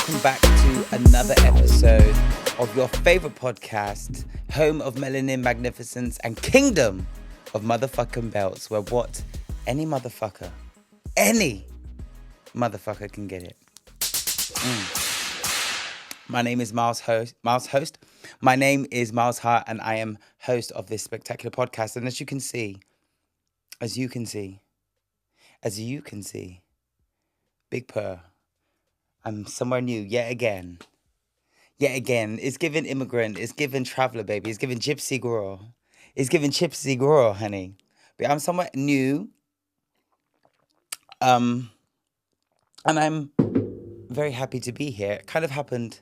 welcome back to another episode of your favorite podcast, home of Melanin Magnificence and kingdom of motherfucking belts, where any motherfucker can get it. My name is Myles host. My name is Myles Hart, and I am host of this spectacular podcast. And as you can see, Big Purr, I'm somewhere new yet again. It's given immigrant, it's given traveler, baby. It's given gypsy girl, honey. But I'm somewhere new. And I'm very happy to be here. It kind of happened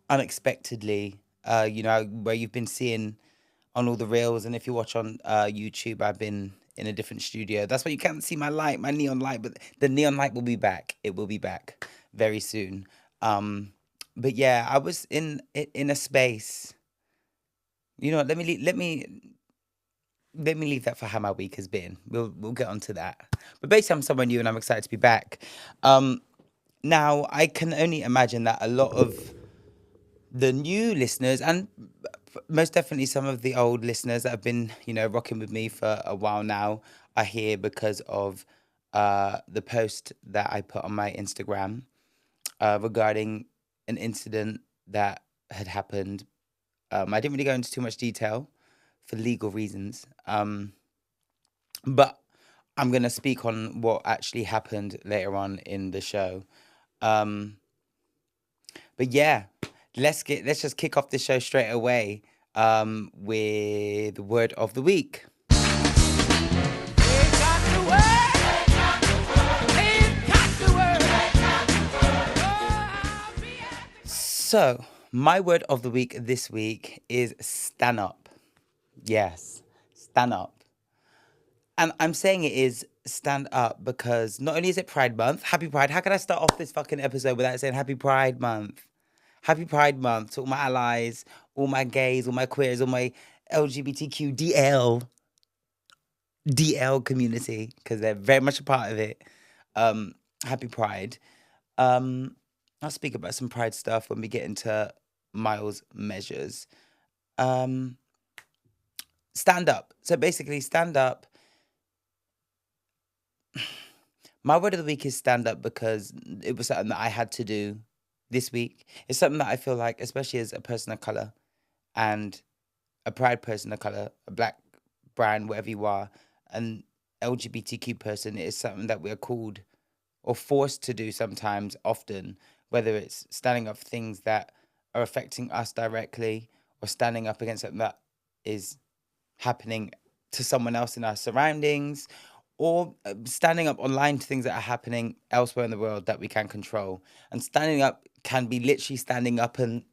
unexpectedly, where you've been seeing on all the reels. And if you watch on YouTube, I've been in a different studio. That's why you can't see my neon light, but the neon light will be back. It will be back very soon. But yeah, I was in a space. You know what? Let me leave that for how my week has been. We'll get onto that. But basically, I'm somewhere new, and I'm excited to be back. Now, I can only imagine that a lot of the new listeners, and most definitely some of the old listeners that have been, rocking with me for a while now, are here because of the post that I put on my Instagram regarding an incident that had happened. I didn't really go into too much detail for legal reasons, but I'm going to speak on what actually happened later on in the show. But yeah, let's just kick off the show straight away with the word of the week. So, my word of the week this week is stand up. Yes, stand up. And I'm saying it is stand up because not only is it Pride Month, Happy Pride. How can I start off this fucking episode without saying Happy Pride Month? Happy Pride Month to all my allies, all my gays, all my queers, all my LGBTQ DL community, because they're very much a part of it. Happy Pride. I'll speak about some Pride stuff when we get into Myles measures. Stand up. So basically, stand up. My word of the week is stand up because it was something that I had to do this week. It's something that I feel like, especially as a person of color and a Pride person of color, a black, brown, whatever you are, an LGBTQ person, it is something that we're called or forced to do sometimes, often, whether it's standing up for things that are affecting us directly or standing up against something that is happening to someone else in our surroundings, or standing up online to things that are happening elsewhere in the world that we can control. And standing up can be literally standing up and,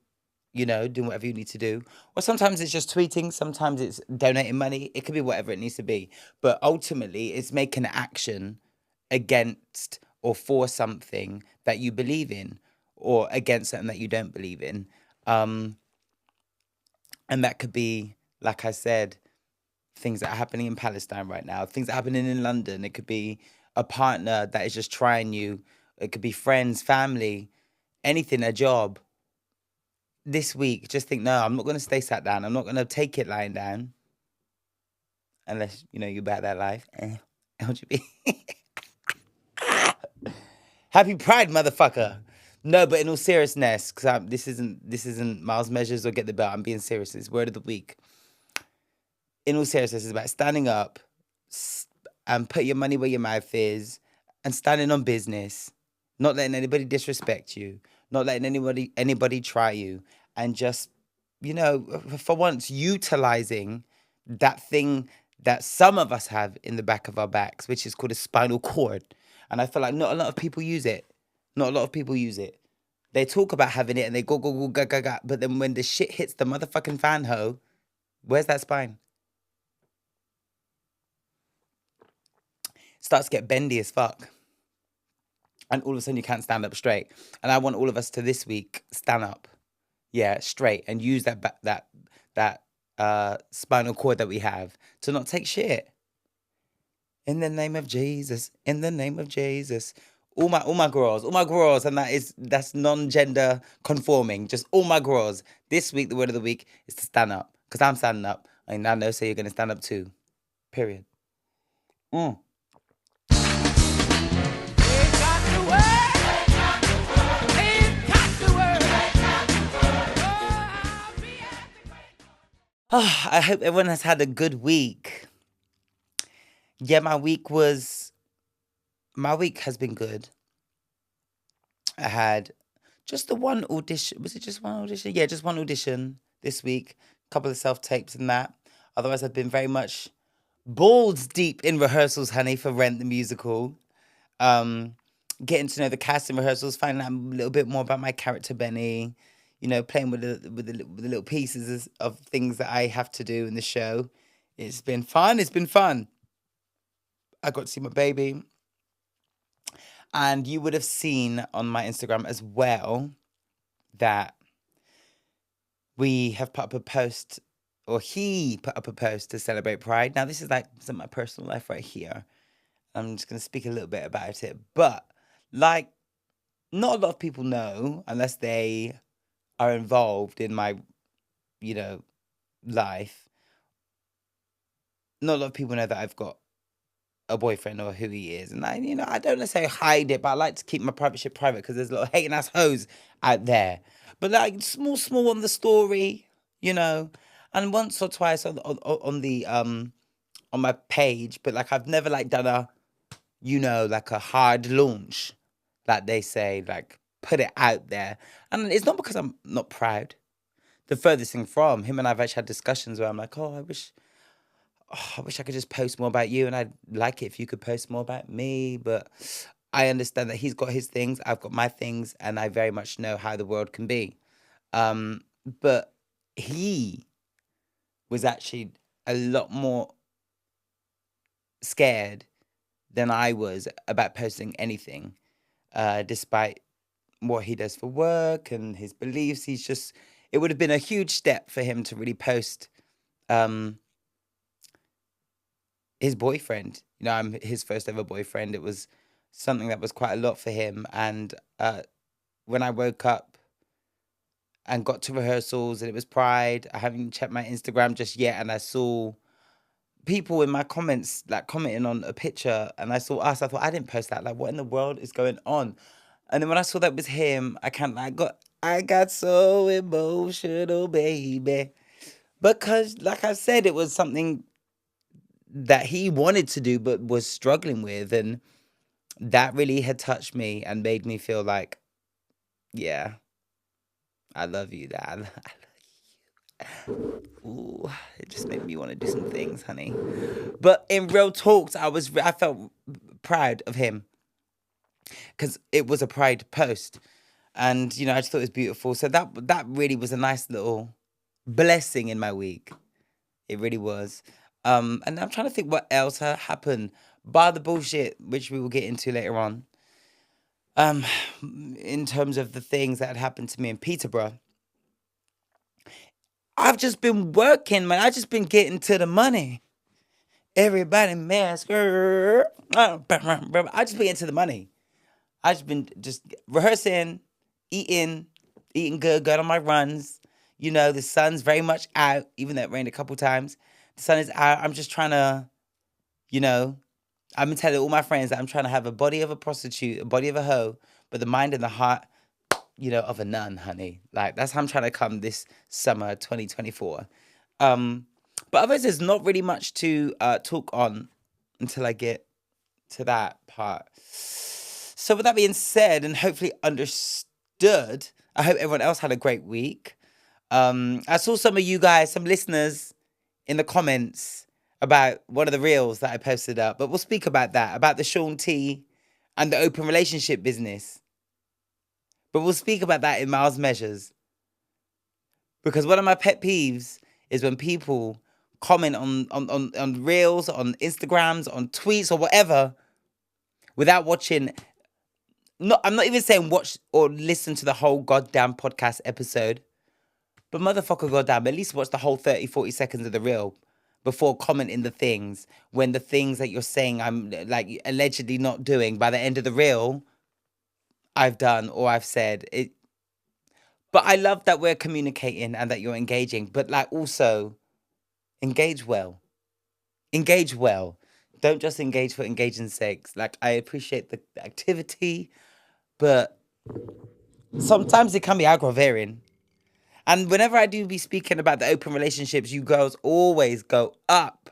doing whatever you need to do. Or sometimes it's just tweeting, sometimes it's donating money. It could be whatever it needs to be. But ultimately, it's making action against or for something that you believe in, or against something that you don't believe in. And that could be, like I said, things that are happening in Palestine right now, things that are happening in London. It could be a partner that is just trying you. It could be friends, family, anything, a job. This week, just think, no, I'm not going to stay sat down. I'm not going to take it lying down. Unless, you about that life. LGBT. Happy Pride, motherfucker. No, but in all seriousness, because this isn't Myles measures or get the belt. I'm being serious. It's word of the week. In all seriousness, it's about standing up and put your money where your mouth is and standing on business, not letting anybody disrespect you, not letting anybody try you, and just, for once, utilizing that thing that some of us have in the back of our backs, which is called a spinal cord. And I feel like not a lot of people use it. They talk about having it and they go, ga, ga, ga. But then when the shit hits the motherfucking fan hoe, where's that spine? Starts to get bendy as fuck. And all of a sudden you can't stand up straight. And I want all of us to this week stand up. Yeah, straight. And use that spinal cord that we have to not take shit. In the name of Jesus. In the name of Jesus. All my girls, and that's non-gender conforming. Just all my girls. This week, the word of the week is to stand up, because I'm standing up, and I know, so you're gonna stand up too. Period. Mm. I hope everyone has had a good week. Yeah, my week has been good. I had just the one audition. Was it just one audition? Yeah, just one audition this week. A couple of self-tapes and that. Otherwise, I've been very much balls deep in rehearsals, honey, for Rent the Musical. Um, Getting to know the cast in rehearsals, finding out a little bit more about my character Benny. Playing with the little pieces of things that I have to do in the show. It's been fun. It's been fun. I got to see my baby. And you would have seen on my Instagram as well that we have put up a post, or he put up a post to celebrate Pride. Now, this is like some of my personal life right here. I'm just going to speak a little bit about it. But, like, not a lot of people know, unless they are involved in my, life. Not a lot of people know that I've got a boyfriend or who he is. And I don't necessarily hide it, but I like to keep my private shit private because there's a lot of hating ass hoes out there. But like small on the story, and once or twice on the on my page, but like I've never like done like a hard launch, like they say, like put it out there. And it's not because I'm not proud. The furthest thing from him and I've actually had discussions where I'm like, I wish I could just post more about you, and I'd like it if you could post more about me. But I understand that he's got his things, I've got my things, and I very much know how the world can be. But he was actually a lot more scared than I was about posting anything, despite what he does for work and his beliefs. It would have been a huge step for him to really post his boyfriend. I'm his first ever boyfriend. It was something that was quite a lot for him. And when I woke up and got to rehearsals and it was Pride, I haven't checked my Instagram just yet, and I saw people in my comments like commenting on a picture, and I saw us. I thought, I didn't post that. Like, what in the world is going on? And then when I saw that was him, I got so emotional, baby, because like I said, it was something that he wanted to do but was struggling with, and that really had touched me and made me feel like, yeah, I love you, Dad. Ooh, it just made me want to do some things, honey. But in real talks, I felt proud of him because it was a Pride post, and I just thought it was beautiful. So that really was a nice little blessing in my week. It really was. And I'm trying to think what else happened, bar the bullshit, which we will get into later on. In terms of the things that had happened to me in Peterborough, I've just been working, man. I've just been getting to the money. Everybody mask. I just been getting to the money. I just been just rehearsing, eating good, going on my runs. The sun's very much out, even though it rained a couple times. The sun is out. I'm just trying to, I've been telling all my friends that I'm trying to have a body of a prostitute, a body of a hoe, but the mind and the heart, of a nun, honey. Like, that's how I'm trying to come this summer 2024. But otherwise, there's not really much to talk on until I get to that part. So with that being said, and hopefully understood, I hope everyone else had a great week. I saw some of you guys, some listeners, in the comments about one of the reels that I posted up, but we'll speak about that, about the Shaun T and the open relationship business. But we'll speak about that in Myles Measures. Because one of my pet peeves is when people comment on reels, on Instagrams, on tweets or whatever, without watching. I'm not even saying watch or listen to the whole goddamn podcast episode, but motherfucker goddamn, at least watch the whole 30, 40 seconds of the reel before commenting the things, when the things that you're saying I'm like allegedly not doing, by the end of the reel, I've done or I've said. But I love that we're communicating and that you're engaging. But like also engage well. Engage well. Don't just engage for engaging's sake. Like I appreciate the activity, but sometimes it can be aggravating. And whenever I do be speaking about the open relationships, you girls always go up.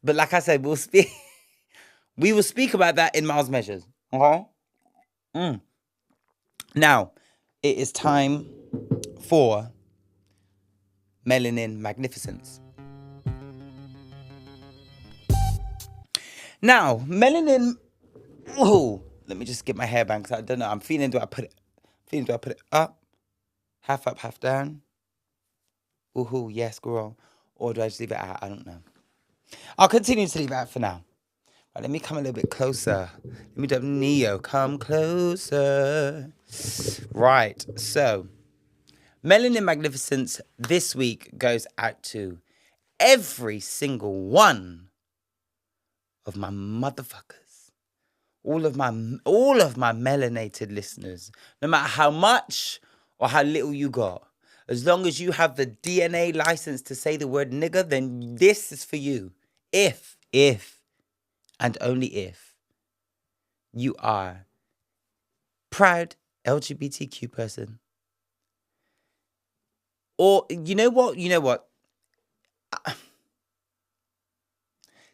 But like I said, we'll speak. We will speak about that in Miles Measures. Okay. Now, it is time for Melanin Magnificence. Now, melanin. Oh, let me just get my hair back because I don't know. I'm feeling. Do I put it up, half up, half down? Ooh, yes, girl. Or do I just leave it out? I don't know. I'll continue to leave it out for now. Right, let me come a little bit closer. Let me do Neo. Come closer. Right. So, Melanin Magnificence this week goes out to every single one of my motherfuckers. All of my melanated listeners, no matter how much or how little you got, as long as you have the DNA license to say the word nigger, then this is for you. If, and only if, you are proud LGBTQ person. Or, you know what?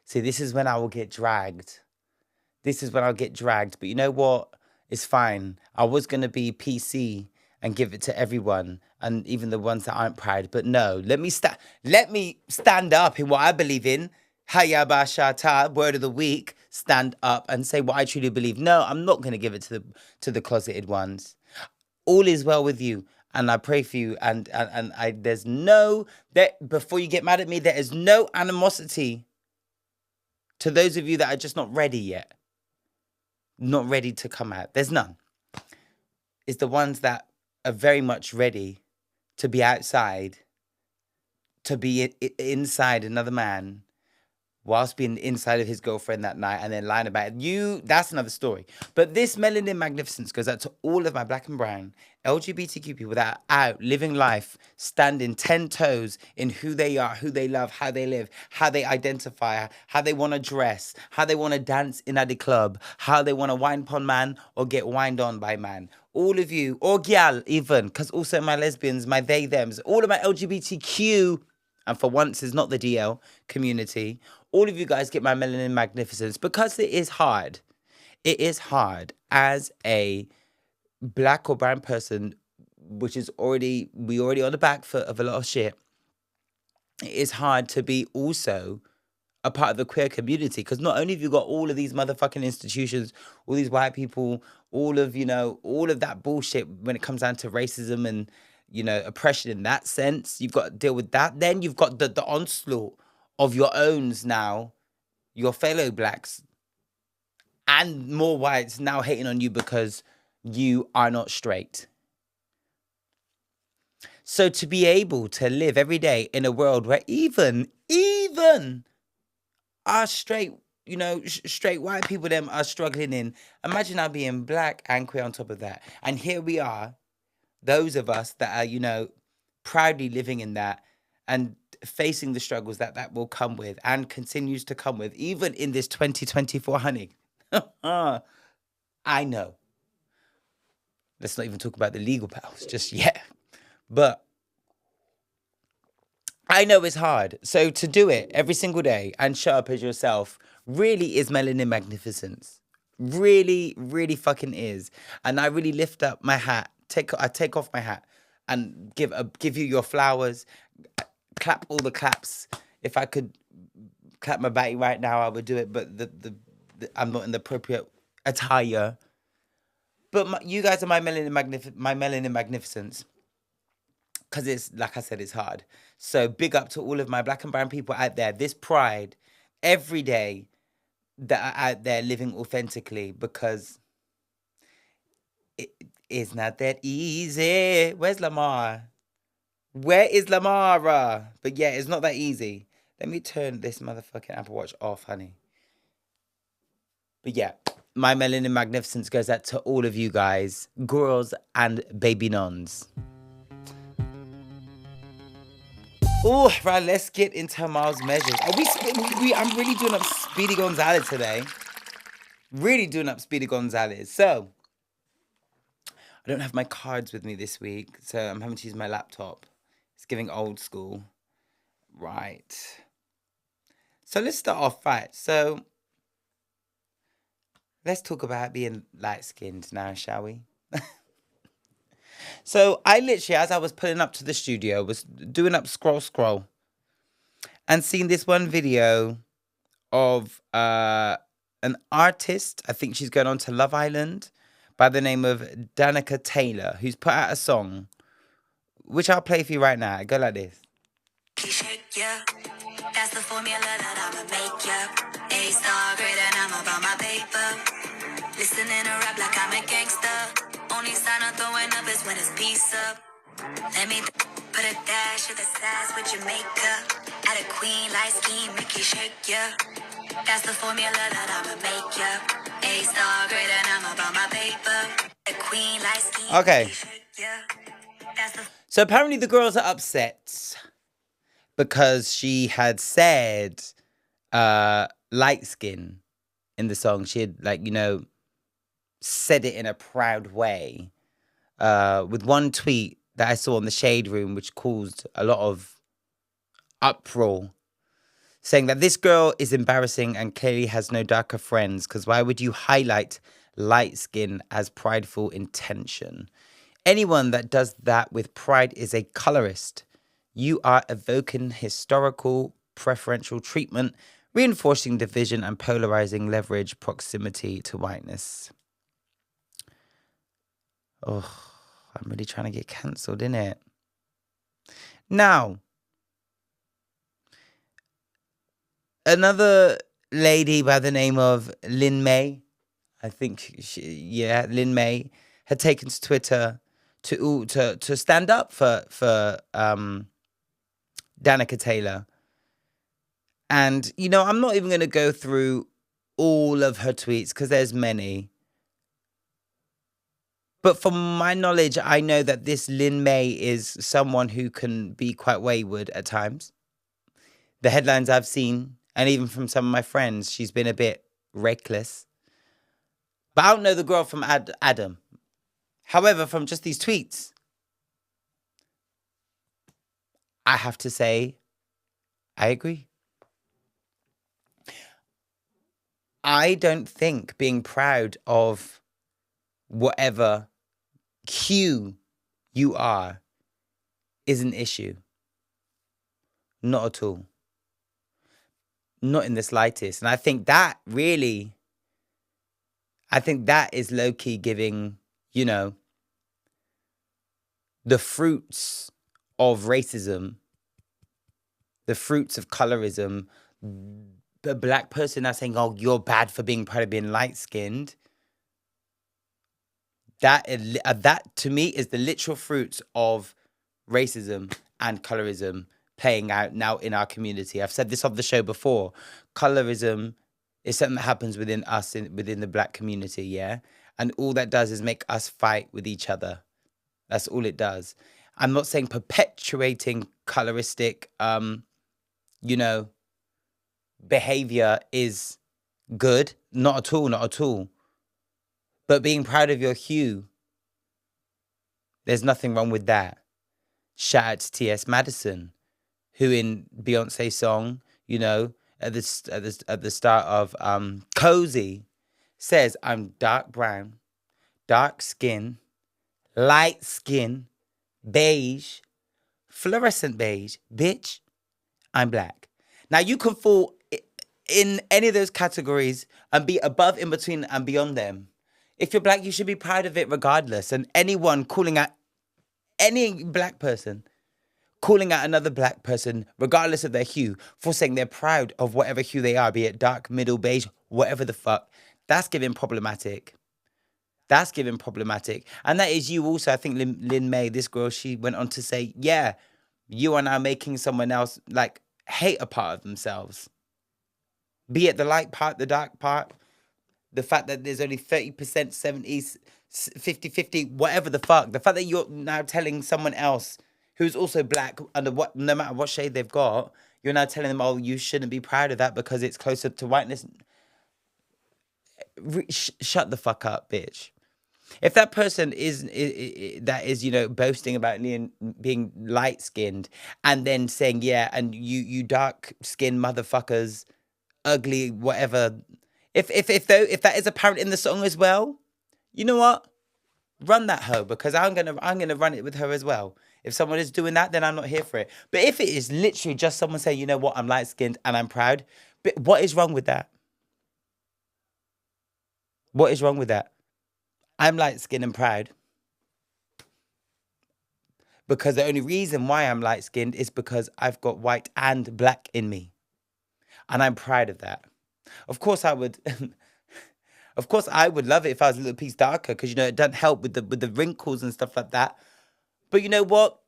See, this is when I will get dragged. But you know what? It's fine. I was going to be PC and give it to everyone, and even the ones that aren't proud. But no, let me stand up in what I believe in. Hayaba Shata, word of the week. Stand up and say what I truly believe. No, I'm not going to give it to the closeted ones. All is well with you, and I pray for you. And there's no that before you get mad at me, there is no animosity to those of you that are just not ready yet. Not ready to come out. There's none. It's the ones that are very much ready to be outside, to be inside another man, whilst being inside of his girlfriend that night and then lying about it. That's another story. But this Melanin Magnificence goes out to all of my black and brown LGBTQ people that are out living life, standing 10 toes in who they are, who they love, how they live, how they identify, how they want to dress, how they want to dance in at the club, how they want to wine pon man or get wined on by man. All of you, or gyal even, because also my lesbians, my they, thems, all of my LGBTQ, and for once it's not the DL community, all of you guys get my Melanin Magnificence because it is hard. It is hard as a black or brown person, which is already on the back foot of a lot of shit. It is hard to be also a part of the queer community because not only have you got all of these motherfucking institutions, all these white people, all of that bullshit when it comes down to racism and, oppression in that sense, you've got to deal with that. Then you've got the onslaught of your owns now, your fellow blacks and more whites now hating on you because you are not straight. So to be able to live every day in a world where even our straight, straight white people them are struggling in, imagine now being black and queer on top of that. And here we are, those of us that are, proudly living in that and facing the struggles that will come with and continues to come with, even in this 2024, honey. I know. Let's not even talk about the legal battles just yet. But I know it's hard. So to do it every single day and show up as yourself really is Melanin Magnificence. Really, really fucking is. And I really lift up my hat. I take off my hat and give you your flowers. Clap all the claps. If I could clap my back right now, I would do it. But I'm not in the appropriate attire. But you guys are my Melanin Magnificence. Because it's, like I said, it's hard. So big up to all of my black and brown people out there. This pride every day that are out there living authentically, because it is not that easy. Where's Lamar? Where is Lamara? But yeah, it's not that easy. Let me turn this motherfucking Apple Watch off, honey. But yeah, my Melanin Magnificence goes out to all of you guys, girls and baby nuns. Oh, right, let's get into Myles' measures. I'm really doing up Speedy Gonzalez today. Really doing up Speedy Gonzalez. So, I don't have my cards with me this week, so I'm having to use my laptop. It's giving old school. Right. So let's start off right. So let's talk about being light-skinned now, shall we? So I literally, as I was pulling up to the studio, was doing up scroll, and seeing this one video of an artist. I think she's going on to Love Island, by the name of Danica Taylor, who's put out a song, which I'll play for you right now. Go like this. Yeah, that's the formula that I'ma make, yeah. A-star grade and I'm about my paper. Listening to rap like I'm a gangster. Only sign I'm throwing up is when it's peace up. Let me put a dash of the size with Jamaica. At a queen, light scheme, make you shake, yeah. That's the formula that I'ma make, yeah. A-star grade and I'm about my paper. A queen, light scheme, Okay. make you shake, yeah. So apparently the girls are upset because she had said light skin in the song. She had, like, said it in a proud way. With one tweet that I saw in the Shade Room, which caused a lot of uproar, saying that this girl is embarrassing and clearly has no darker friends, because why would you highlight light skin as prideful intention? Anyone that does that with pride is a colorist. You are evoking historical preferential treatment, reinforcing division and polarizing leverage proximity to whiteness. Oh, I'm really trying to get cancelled, innit? Now, another lady by the name of Lin May, I think Lin May, had taken to Twitter to stand up for Danica Taylor. And, I'm not even going to go through all of her tweets because there's many. But from my knowledge, I know that this Lin May is someone who can be quite wayward at times. The headlines I've seen, and even from some of my friends, she's been a bit reckless. But I don't know the girl from Adam. However, from just these tweets, I have to say, I agree. I don't think being proud of whatever hue you are is an issue. Not at all. Not in the slightest. And I think that is low-key giving, the fruits of racism, the fruits of colorism. A black person now saying, oh, you're bad for being proud of being light-skinned. That to me is the literal fruits of racism and colorism playing out now in our community. I've said this on the show before. Colorism is something that happens within us, within the black community, yeah? And all that does is make us fight with each other. That's all it does. I'm not saying perpetuating coloristic, behavior is good. Not at all, not at all. But being proud of your hue, there's nothing wrong with that. Shout out to T.S. Madison, who in Beyonce's song, at the start of Cozy, says, I'm dark brown, dark skin, light skin, beige, fluorescent beige, bitch, I'm black. Now you can fall in any of those categories and be above, in between, and beyond them. If you're black, you should be proud of it regardless. And anyone calling out any black person, calling out another black person, regardless of their hue, for saying they're proud of whatever hue they are, be it dark, middle, beige, whatever the fuck, that's giving problematic. That's giving problematic. And that is you also. I think Lin May, this girl, she went on to say, yeah, you are now making someone else, hate a part of themselves. Be it the light part, the dark part. The fact that there's only 30%, 70s, 50-50, whatever the fuck. The fact that you're now telling someone else who's also black, under what, no matter what shade they've got, you're now telling them, oh, you shouldn't be proud of that because it's closer to whiteness. Shut the fuck up, bitch. If that person that is, you know, boasting about being light skinned and then saying, yeah, and you dark skinned motherfuckers, ugly, whatever. If that is apparent in the song as well, you know what? Run that hoe, because I'm gonna run it with her as well. If someone is doing that, then I'm not here for it. But if it is literally just someone saying, you know what, I'm light skinned and I'm proud, but what is wrong with that? What is wrong with that? I'm light skinned and proud because the only reason why I'm light skinned is because I've got white and black in me. And I'm proud of that. Of course I would of course I would love it if I was a little piece darker, because you know it doesn't help with the wrinkles and stuff like that. But you know what?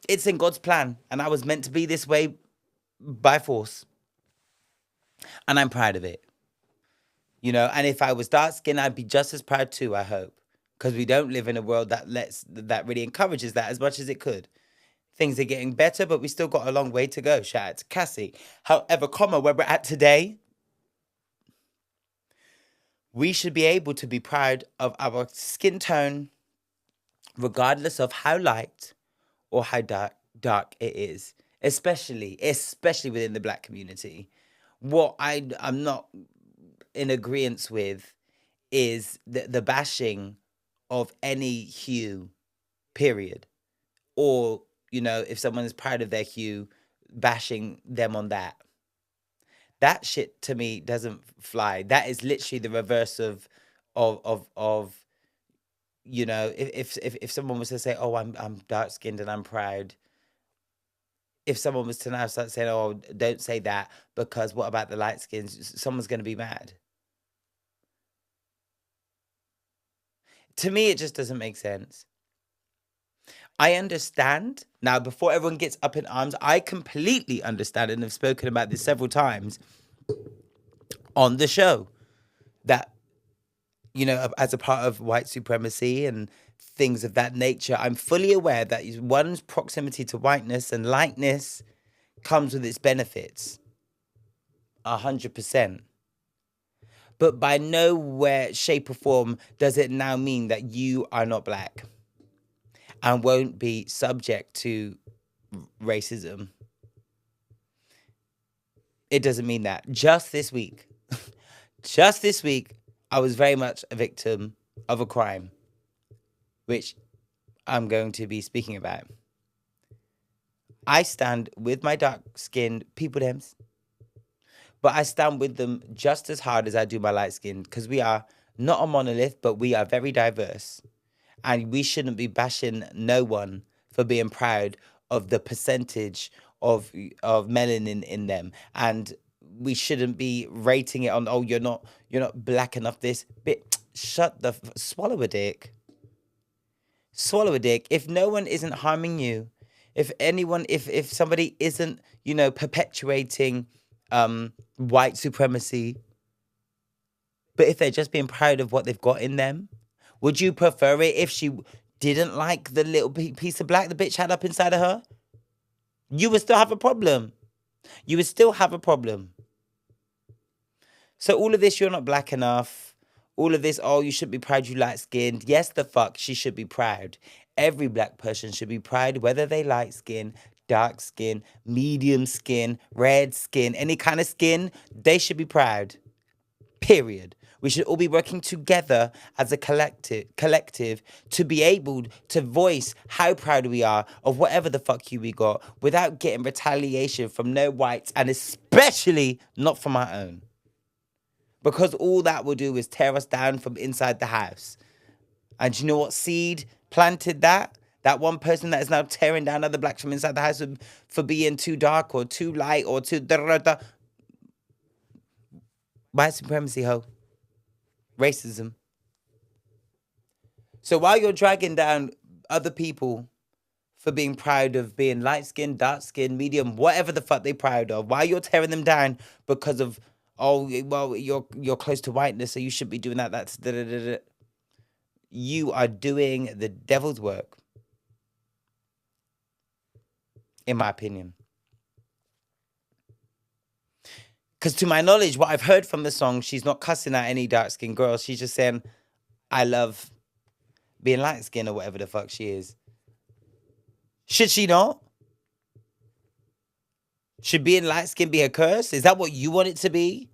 It's in God's plan, and I was meant to be this way by force. And I'm proud of it. You know, and if I was dark skinned, I'd be just as proud too, I hope. Because we don't live in a world that really encourages that as much as it could. Things are getting better, but we still got a long way to go. Shout out to Cassie. However, where we're at today, we should be able to be proud of our skin tone, regardless of how light or how dark it is. Especially within the black community. What I'm not in agreement with is the bashing of any hue, period. Or, you know, if someone is proud of their hue, bashing them on that. That shit to me doesn't fly. That is literally the reverse of you know, if someone was to say, oh, I'm dark skinned and I'm proud. If someone was to now start saying, oh, don't say that because what about the light skins? Someone's going to be mad. To me, it just doesn't make sense. I understand. Now, before everyone gets up in arms, I completely understand and have spoken about this several times on the show that, you know, as a part of white supremacy and things of that nature, I'm fully aware that one's proximity to whiteness and lightness comes with its benefits. 100%. But by nowhere, shape, or form does it now mean that you are not black and won't be subject to racism. It doesn't mean that. Just this week, I was very much a victim of a crime, which I'm going to be speaking about. I stand with my dark-skinned people, Dems, but I stand with them just as hard as I do my light-skinned, because we are not a monolith, but we are very diverse. And we shouldn't be bashing no one for being proud of the percentage of melanin in them. And we shouldn't be rating it on, oh, you're not black enough this bit. Swallow a dick. Swallow a dick. If no one isn't harming you, if somebody isn't, you know, perpetuating white supremacy, but if they're just being proud of what they've got in them, would you prefer it if she didn't like the little piece of black the bitch had up inside of her? You would still have a problem. You would still have a problem. So all of this, you're not black enough. All of this, oh, you should be proud you light-skinned. Yes, the fuck, she should be proud. Every black person should be proud, whether they light skin, dark skin, medium skin, red skin, any kind of skin, they should be proud. Period. We should all be working together as a collective to be able to voice how proud we are of whatever the fuck we got without getting retaliation from no whites, and especially not from our own. Because all that will do is tear us down from inside the house. And you know what seed planted that? That one person that is now tearing down other blacks from inside the house for being too dark or too light or too da-da-da-da. White supremacy, ho. Racism. So while you're dragging down other people for being proud of being light-skinned, dark-skinned, medium, whatever the fuck they're proud of, while you're tearing them down because of Oh, well, you're close to whiteness, so you should be doing that. That's da, da, da, da. You are doing the devil's work, in my opinion. Because to my knowledge, what I've heard from the song, she's not cussing at any dark skinned girls. She's just saying, I love being light skinned or whatever the fuck she is. Should she not? Should being light skinned be a curse? Is that what you want it to be?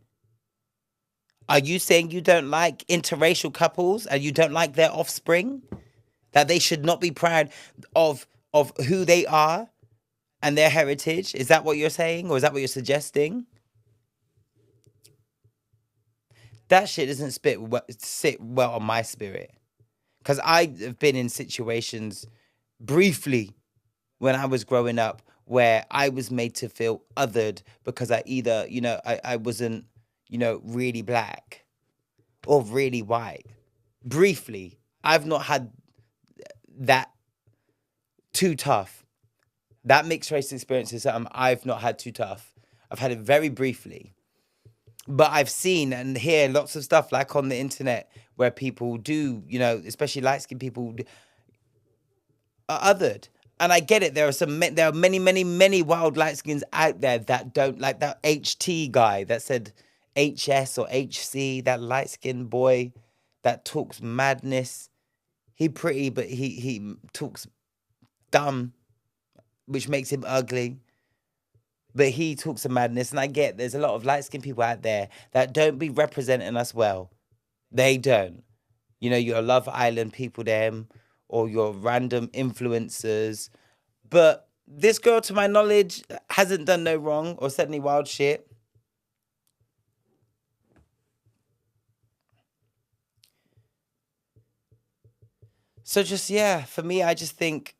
Are you saying you don't like interracial couples and you don't like their offspring? That they should not be proud of who they are and their heritage? Is that what you're saying, or is that what you're suggesting? That shit doesn't sit well on my spirit. Because I've been in situations briefly when I was growing up where I was made to feel othered because I either, I wasn't, really black or really white. Briefly. I've not had that too tough. That mixed race experience is something I've not had too tough. I've had it very briefly. But I've seen and hear lots of stuff like on the internet where people do, especially light skinned people are othered. And I get it. There are many, many, many wild light skins out there that don't, like that HT guy that said HS or HC, that light skinned boy that talks madness. He pretty, but he talks dumb, which makes him ugly. But he talks of madness, and I get there's a lot of light skinned people out there that don't be representing us well. They don't. Your Love Island people, them, or your random influencers. But this girl, to my knowledge, hasn't done no wrong or said any wild shit. So just, yeah, for me, I just think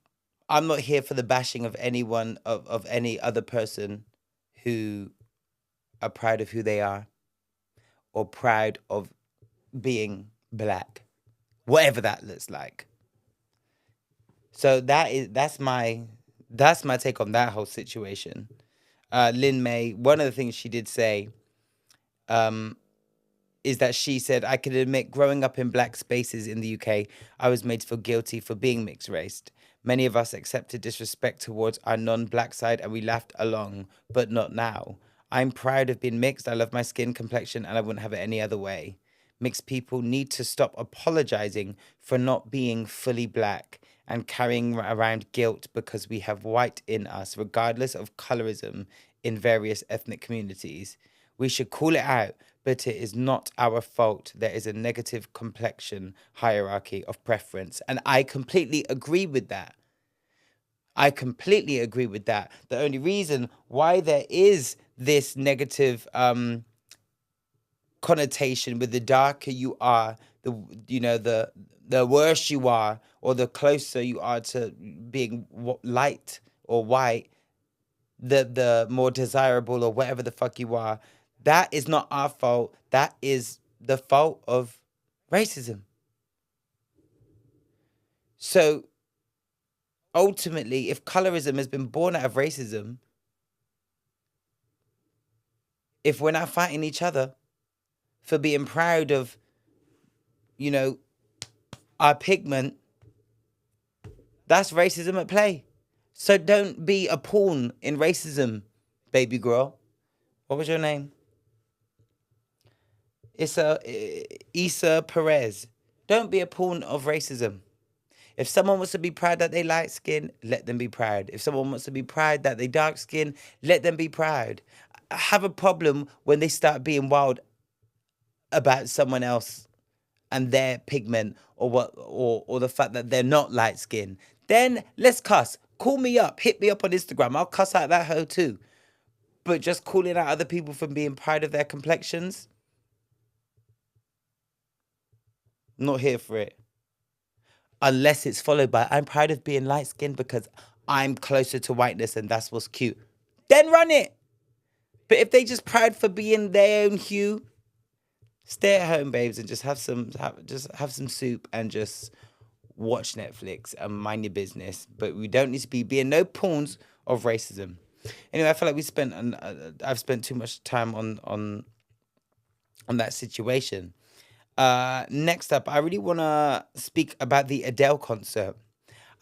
I'm not here for the bashing of anyone, of any other person who are proud of who they are or proud of being black, whatever that looks like. So that's my take on that whole situation. Lynn May, one of the things she did say, um, is that she said, I can admit growing up in black spaces in the UK, I was made to feel guilty for being mixed raced. Many of us accepted disrespect towards our non-black side and we laughed along, but not now. I'm proud of being mixed. I love my skin complexion and I wouldn't have it any other way. Mixed people need to stop apologizing for not being fully black and carrying around guilt because we have white in us, regardless of colorism in various ethnic communities. We should call it out, but it is not our fault. There is a negative complexion hierarchy of preference. And I completely agree with that. I completely agree with that. The only reason why there is this negative connotation with the darker you are, the worse you are, or the closer you are to being light or white, the more desirable or whatever the fuck you are. That is not our fault. That is the fault of racism. So ultimately, if colorism has been born out of racism, if we're not fighting each other for being proud of, our pigment, that's racism at play. So don't be a pawn in racism, baby girl. What was your name? Issa Perez. Don't be a pawn of racism. If someone wants to be proud that they light skin, let them be proud. If someone wants to be proud that they dark skin, let them be proud. I have a problem when they start being wild about someone else and their pigment or the fact that they're not light skin. Then let's cuss. Call me up. Hit me up on Instagram. I'll cuss out that hoe too. But just calling out other people from being proud of their complexions, not here for it. Unless it's followed by, I'm proud of being light skinned because I'm closer to whiteness and that's what's cute. Then run it. But if they just proud for being their own hue, stay at home, babes, and just have some soup and just watch Netflix and mind your business. But we don't need to be being no pawns of racism. Anyway, I feel like I've spent too much time on on that situation. Next up, I really want to speak about the Adele concert.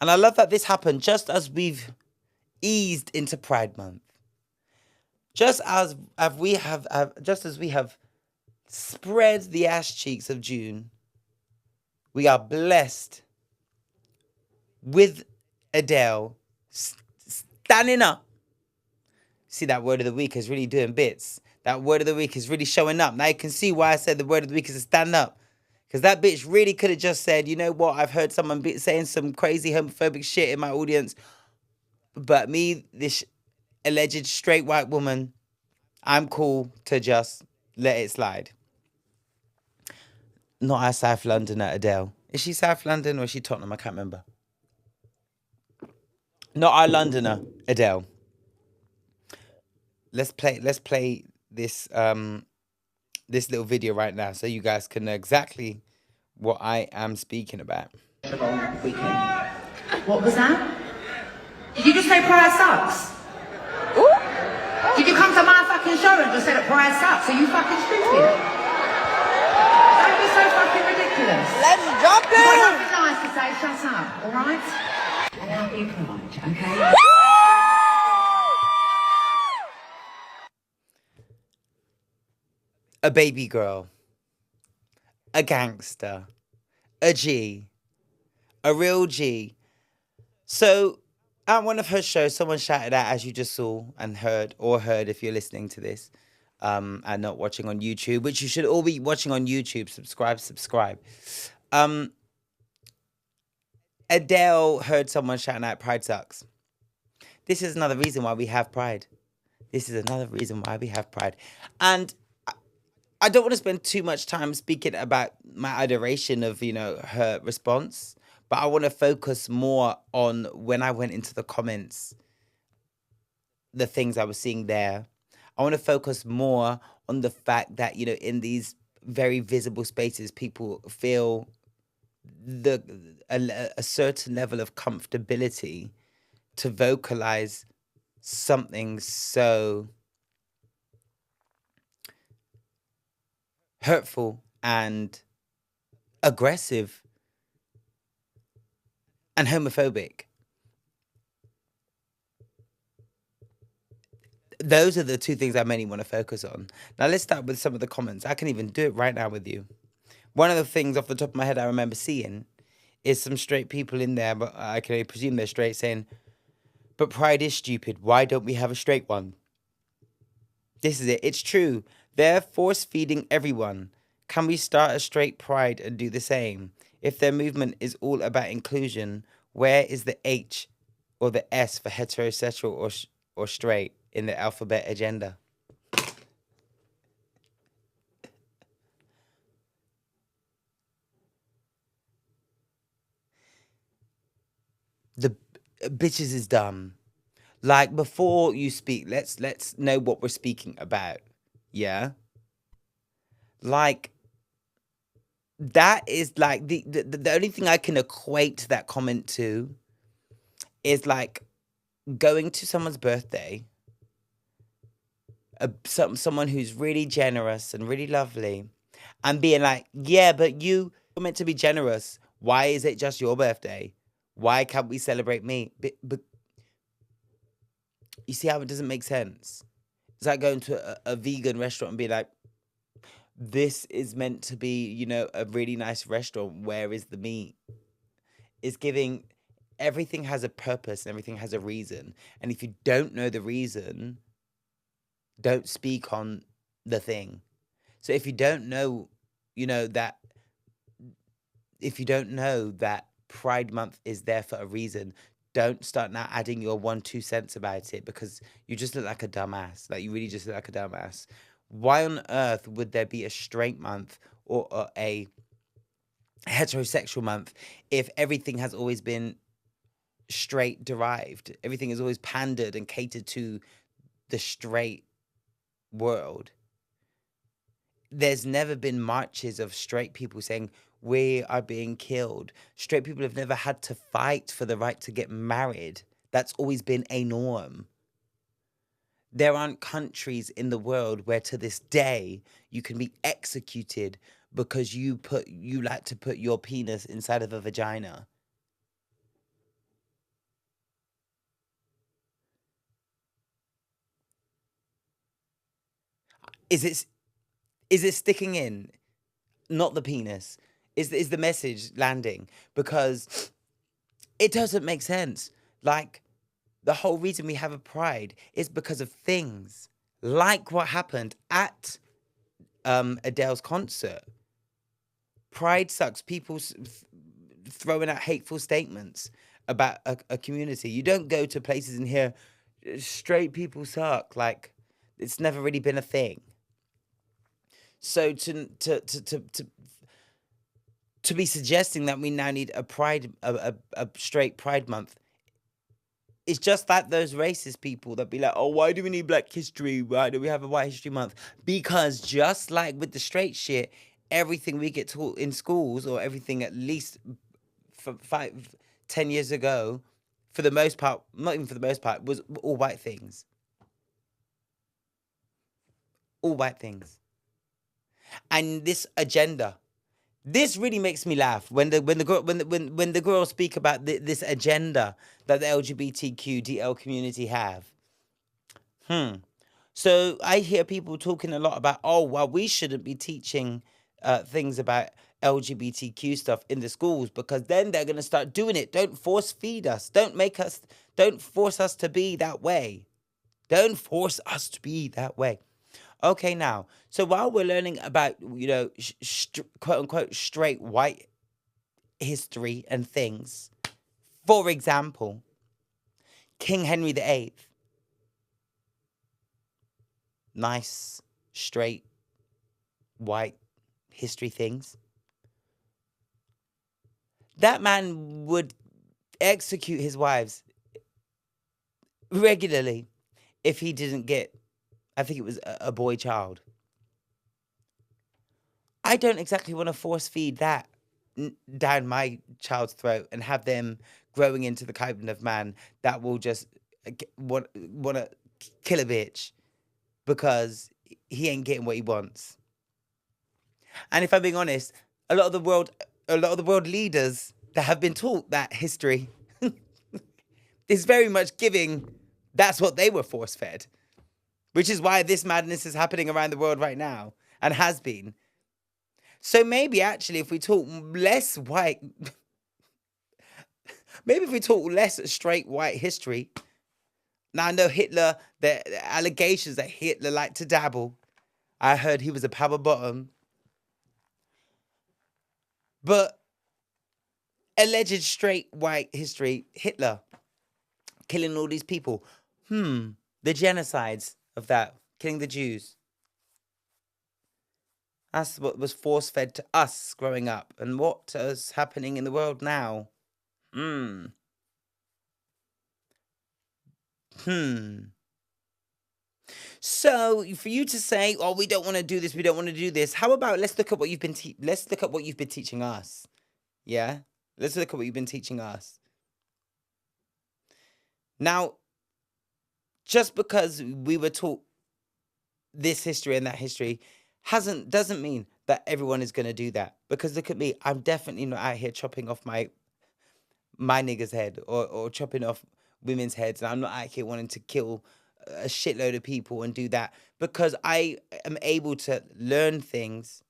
And I love that this happened just as we've eased into Pride Month. Just as we have spread the ass cheeks of June, we are blessed with Adele standing up. See, that word of the week is really doing bits. That word of the week is really showing up. Now you can see why I said the word of the week is to stand up. Because that bitch really could have just said, you know what, I've heard someone saying some crazy homophobic shit in my audience. But me, this alleged straight white woman, I'm cool to just let it slide. Not our South Londoner Adele. Is she South London or is she Tottenham? I can't remember. Not our Londoner Adele. Let's play this this little video right now so you guys can know exactly what I am speaking about. Weekend. What was that? Did you just say Pride sucks? Did you come to my fucking show and just say that Pride sucks? Are you fucking stupid? Don't be so fucking ridiculous. Let's jump You've got in! nothing nice to say, shut up, alright? Allow me Pride, okay? A baby girl, a gangster, a G, a real G. So at one of her shows, someone shouted out, as you just saw and heard, or heard if you're listening to this, and not watching on YouTube, which you should all be watching on YouTube. Subscribe. Adele heard someone shouting out, Pride sucks. This is another reason why we have Pride. And I don't want to spend too much time speaking about my adoration of, her response, but I want to focus more on when I went into the comments, the things I was seeing there. I want to focus more on the fact that, in these very visible spaces, people feel a certain level of comfortability to vocalize something so hurtful and aggressive and homophobic. Those are the two things I mainly want to focus on. Now let's start with some of the comments. I can even do it right now with you. One of the things off the top of my head I remember seeing is some straight people in there, but I can only presume they're straight, saying, but Pride is stupid. Why don't we have a straight one? This is it. It's true. They're force feeding everyone. Can we start a straight Pride and do the same? If their movement is all about inclusion, where is the H or the S for heterosexual or straight in the alphabet agenda? The bitches is dumb. Like, before you speak, let's know what we're speaking about. Yeah? Like, that is like the only thing I can equate that comment to is like going to someone's birthday, someone who's really generous and really lovely, and being like, yeah, but you're meant to be generous. Why is it just your birthday? Why can't we celebrate me? But you see how it doesn't make sense? It's like going to a vegan restaurant and being like, this is meant to be, a really nice restaurant. Where is the meat? It's giving, everything has a purpose and everything has a reason. And if you don't know the reason, don't speak on the thing. So if you don't know, if you don't know that Pride Month is there for a reason, don't start now adding your 2 cents about it, because you just look like a dumbass. Like, you really just look like a dumbass. Why on earth would there be a straight month or a heterosexual month if everything has always been straight derived? Everything is always pandered and catered to the straight world. There's never been marches of straight people saying, we are being killed. Straight people have never had to fight for the right to get married. That's always been a norm. There aren't countries in the world where to this day you can be executed because you like to put your penis inside of a vagina. Is it is it sticking in? Not the penis. Is the message landing? Because it doesn't make sense. Like, the whole reason we have a pride is because of things like what happened at Adele's concert. Pride sucks. People throwing out hateful statements about a community. You don't go to places and hear straight people suck. Like, it's never really been a thing. So to be suggesting that we now need a pride a straight pride month, it's just that those racist people that be like, oh, why do we need Black History? Why do we have a White History Month? Because just like with the straight shit, everything we get taught in schools, or everything at least for 5, 10 years ago, for the most part, not even for the most part, was all white things. All white things. And this agenda, this really makes me laugh when the girls speak about this agenda that the LGBTQ DL community have. So I hear people talking a lot about, oh, well, we shouldn't be teaching things about LGBTQ stuff in the schools because then they're gonna start doing it. Don't force feed us. Don't force us to be that way. Don't force us to be that way. Okay, now, so while we're learning about, quote unquote, straight white history and things, for example, King Henry VIII, nice, straight, white history things. That man would execute his wives regularly if he didn't get, I think it was a boy child. I don't exactly want to force feed that down my child's throat and have them growing into the kind of man that will just want to kill a bitch because he ain't getting what he wants. And if I'm being honest, a lot of the world leaders that have been taught that history is very much giving that's what they were force fed, which is why this madness is happening around the world right now and has been. So maybe actually, if we talk less white, maybe if we talk less straight white history. Now I know Hitler, the allegations that Hitler liked to dabble. I heard he was a power bottom. But alleged straight white history, Hitler killing all these people. The genocides of that, killing the Jews. That's what was force fed to us growing up. And what is happening in the world now? Hmm. So for you to say, "Oh, we don't want to do this. We don't want to do this." How about let's look at what you've been let's look at what you've been teaching us. Yeah, let's look at what you've been teaching us. Now, just because we were taught this history and that history doesn't mean that everyone is going to do that. Because look at me, I'm definitely not out here chopping off my nigger's head or chopping off women's heads, and I'm not out here wanting to kill a shitload of people and do that because I am able to learn things,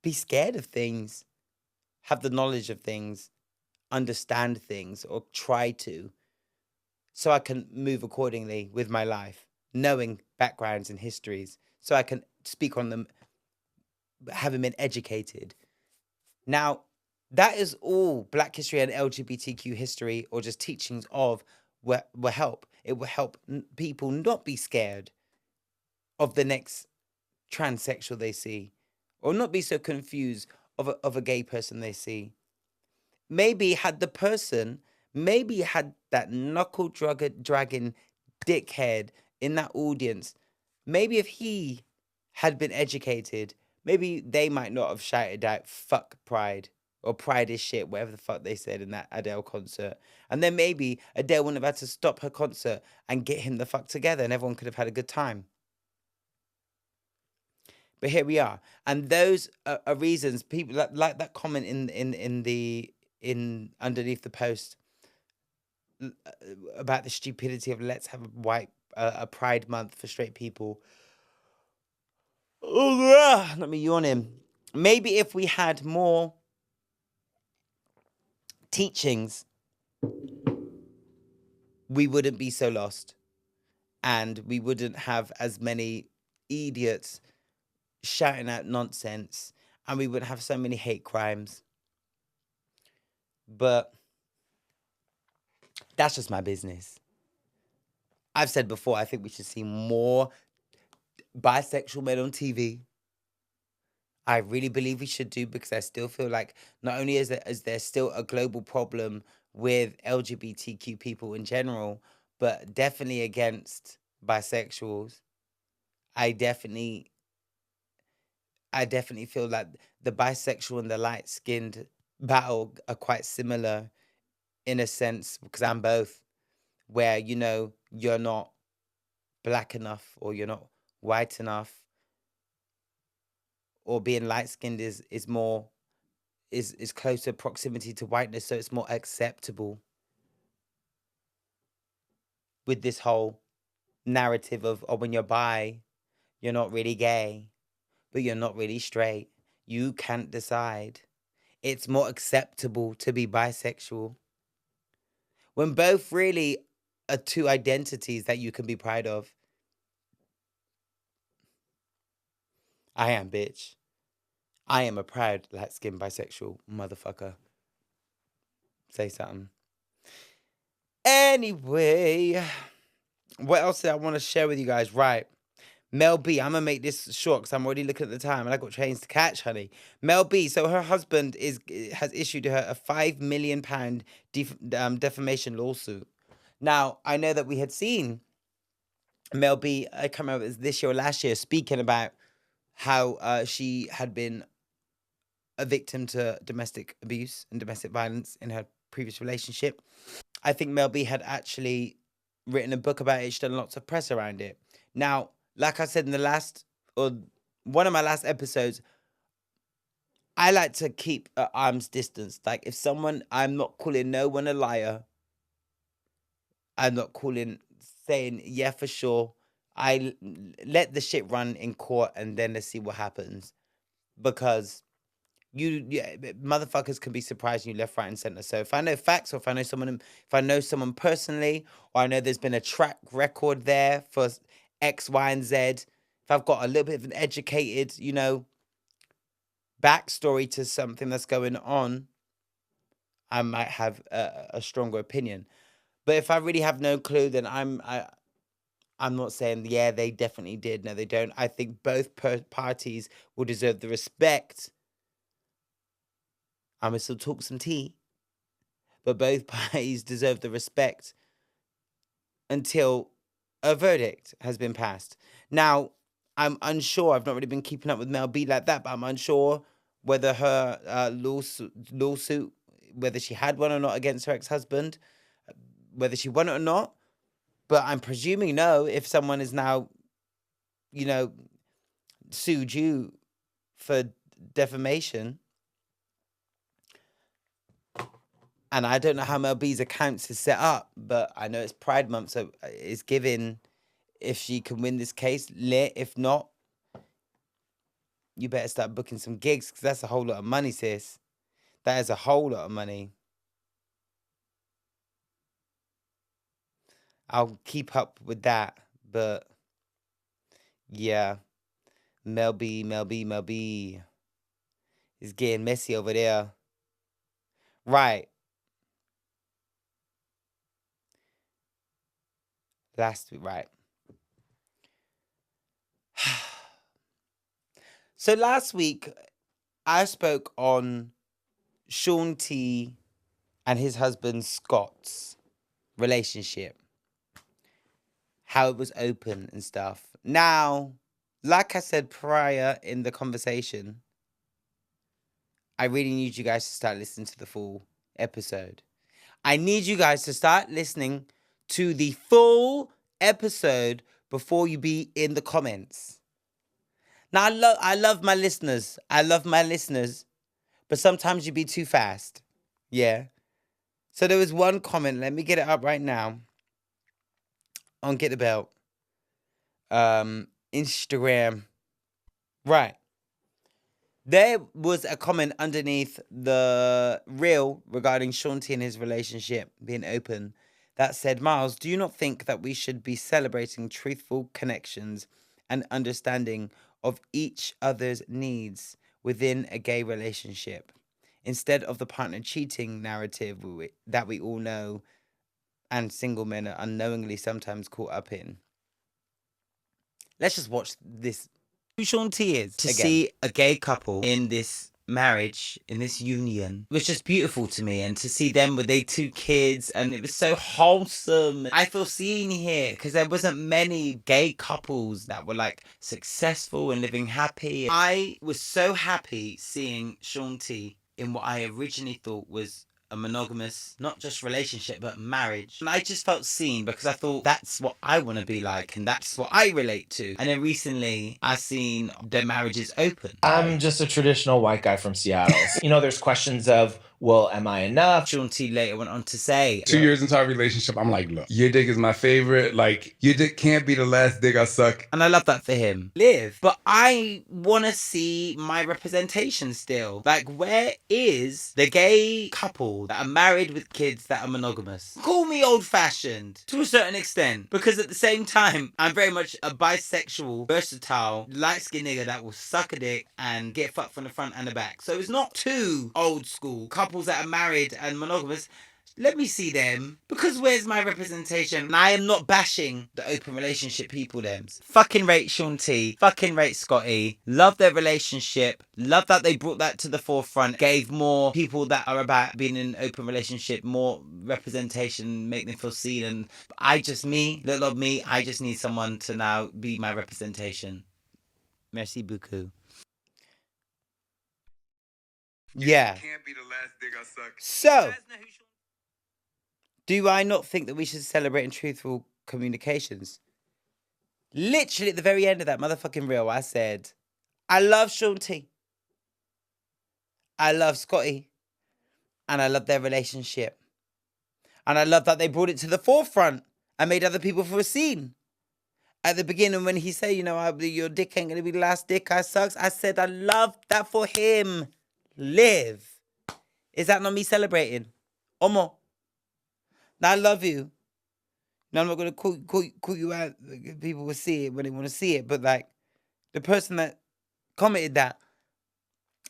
be scared of things, have the knowledge of things, understand things, or try to, so I can move accordingly with my life, knowing backgrounds and histories, so I can speak on them, having been educated. Now, that is all Black history and LGBTQ history, or just teachings of, will help. It will help people not be scared of the next transsexual they see, or not be so confused of a gay person they see. Maybe had the person, maybe had that knuckle dragging dickhead in that audience, maybe if he had been educated, maybe they might not have shouted out, fuck pride, or pride is shit, whatever the fuck they said in that Adele concert. And then maybe Adele wouldn't have had to stop her concert and get him the fuck together, and everyone could have had a good time. But here we are, and those are reasons people like that comment in underneath the post about the stupidity of let's have a Pride Month for straight people. Oh, let me yawn in. Maybe if we had more teachings, we wouldn't be so lost, and we wouldn't have as many idiots shouting out nonsense, and we wouldn't have so many hate crimes. But that's just my business. I've said before, I think we should see more bisexual men on TV. I really believe we should do, because I still feel like not only is there still a global problem with LGBTQ people in general, but definitely against bisexuals. I definitely feel like the bisexual and the light skinned battle are quite similar in a sense, because I'm both, where you're not black enough, or you're not white enough, or being light skinned is more is closer proximity to whiteness, so it's more acceptable with this whole narrative of, oh, when you're bi, you're not really gay, but you're not really straight. You can't decide. It's more acceptable to be bisexual, when both really are two identities that you can be proud of. I am, bitch. I am a proud light-skinned bisexual motherfucker. Say something. Anyway, what else did I want to share with you guys? Right. Mel B, I'm gonna make this short because I'm already looking at the time and I got trains to catch, honey. Mel B, so her husband has issued her a £5 million defamation lawsuit. Now, I know that we had seen Mel B, I can't remember if it was this year or last year, speaking about how she had been a victim to domestic abuse and domestic violence in her previous relationship. I think Mel B had actually written a book about it. She's done lots of press around it. Now, like I said in the last, or one of my last episodes, I like to keep at arm's distance. Like, if someone, I'm not calling no one a liar. I'm not saying, yeah, for sure. Let the shit run in court, and then let's see what happens. Because motherfuckers can be surprising you left, right, and center. So if I know facts, or if I know someone personally, or I know there's been a track record there for X, Y, and Z, if I've got a little bit of an educated, backstory to something that's going on, I might have a stronger opinion. But if I really have no clue, then I'm not saying, yeah, they definitely did. No, they don't. I think both parties will deserve the respect. I'm going to still talk some tea. But both parties deserve the respect until a verdict has been passed. Now, I'm unsure. I've not really been keeping up with Mel B like that, but I'm unsure whether her lawsuit, whether she had one or not against her ex-husband, whether she won it or not. But I'm presuming no, if someone is now, sued you for defamation. And I don't know how Mel B's accounts is set up, but I know it's Pride Month, so it's given, if she can win this case, lit. If not, you better start booking some gigs, because that's a whole lot of money, sis. That is a whole lot of money. I'll keep up with that, but yeah, Mel B is getting messy over there. Right. Last week, right. So last week, I spoke on Shaun T and his husband Scott's relationship, how it was open and stuff. Now, like I said prior in the conversation, I really need you guys to start listening to the full episode. I need you guys to start listening to the full episode before you be in the comments. Now, I love my listeners. I love my listeners. But sometimes you be too fast. Yeah. So there was one comment. Let me get it up right now. On Get the Belt. Instagram. Right. There was a comment underneath the reel regarding Shaun T and his relationship being open that said, Myles, do you not think that we should be celebrating truthful connections and understanding of each other's needs within a gay relationship instead of the partner cheating narrative that we all know and single men are unknowingly sometimes caught up in? Let's just watch this. Who Shaun T is. To see a gay couple in this marriage, in this union, was just beautiful to me. And to see them with their 2 kids, and it was so wholesome. I feel seen here because there wasn't many gay couples that were like successful and living happy. I was so happy seeing Shaun T in what I originally thought was a monogamous, not just relationship, but marriage. And I just felt seen because I thought that's what I want to be like and that's what I relate to. And then recently I seen their marriages open. I'm just a traditional white guy from Seattle. There's questions of, well, am I enough? Shaun T later went on to say, 2 years into our relationship, I'm like, look, your dick is my favorite. Like, your dick can't be the last dick I suck. and I love that for him. Live. But I want to see my representation still. Like, where is the gay couple that are married with kids that are monogamous? Call me old-fashioned to a certain extent. Because at the same time, I'm very much a bisexual, versatile, light-skinned nigga that will suck a dick and get fucked from the front and the back. So it's not too old school. Couples that are married and monogamous, let me see them. Because where's my representation? And I am not bashing the open relationship people them. Fucking rate Shaun T. Fucking rate Scotty. Love their relationship. Love that they brought that to the forefront. Gave more people that are about being in an open relationship more representation, make them feel seen. And I just little of me, I just need someone to now be my representation. Merci beaucoup. Yeah. Can't be the last dick I suck. So, do I not think that we should celebrate in truthful communications? Literally at the very end of that motherfucking reel, I said, I love Shaun T. I love Scotty. And I love their relationship. And I love that they brought it to the forefront and made other people feel seen. At the beginning when he said, your dick ain't going to be the last dick I sucks, I said, I love that for him. Live. Is that not me celebrating? Omo. Now, I love you. Now, I'm not going to call you out. People will see it when they want to see it. But, like, the person that commented that,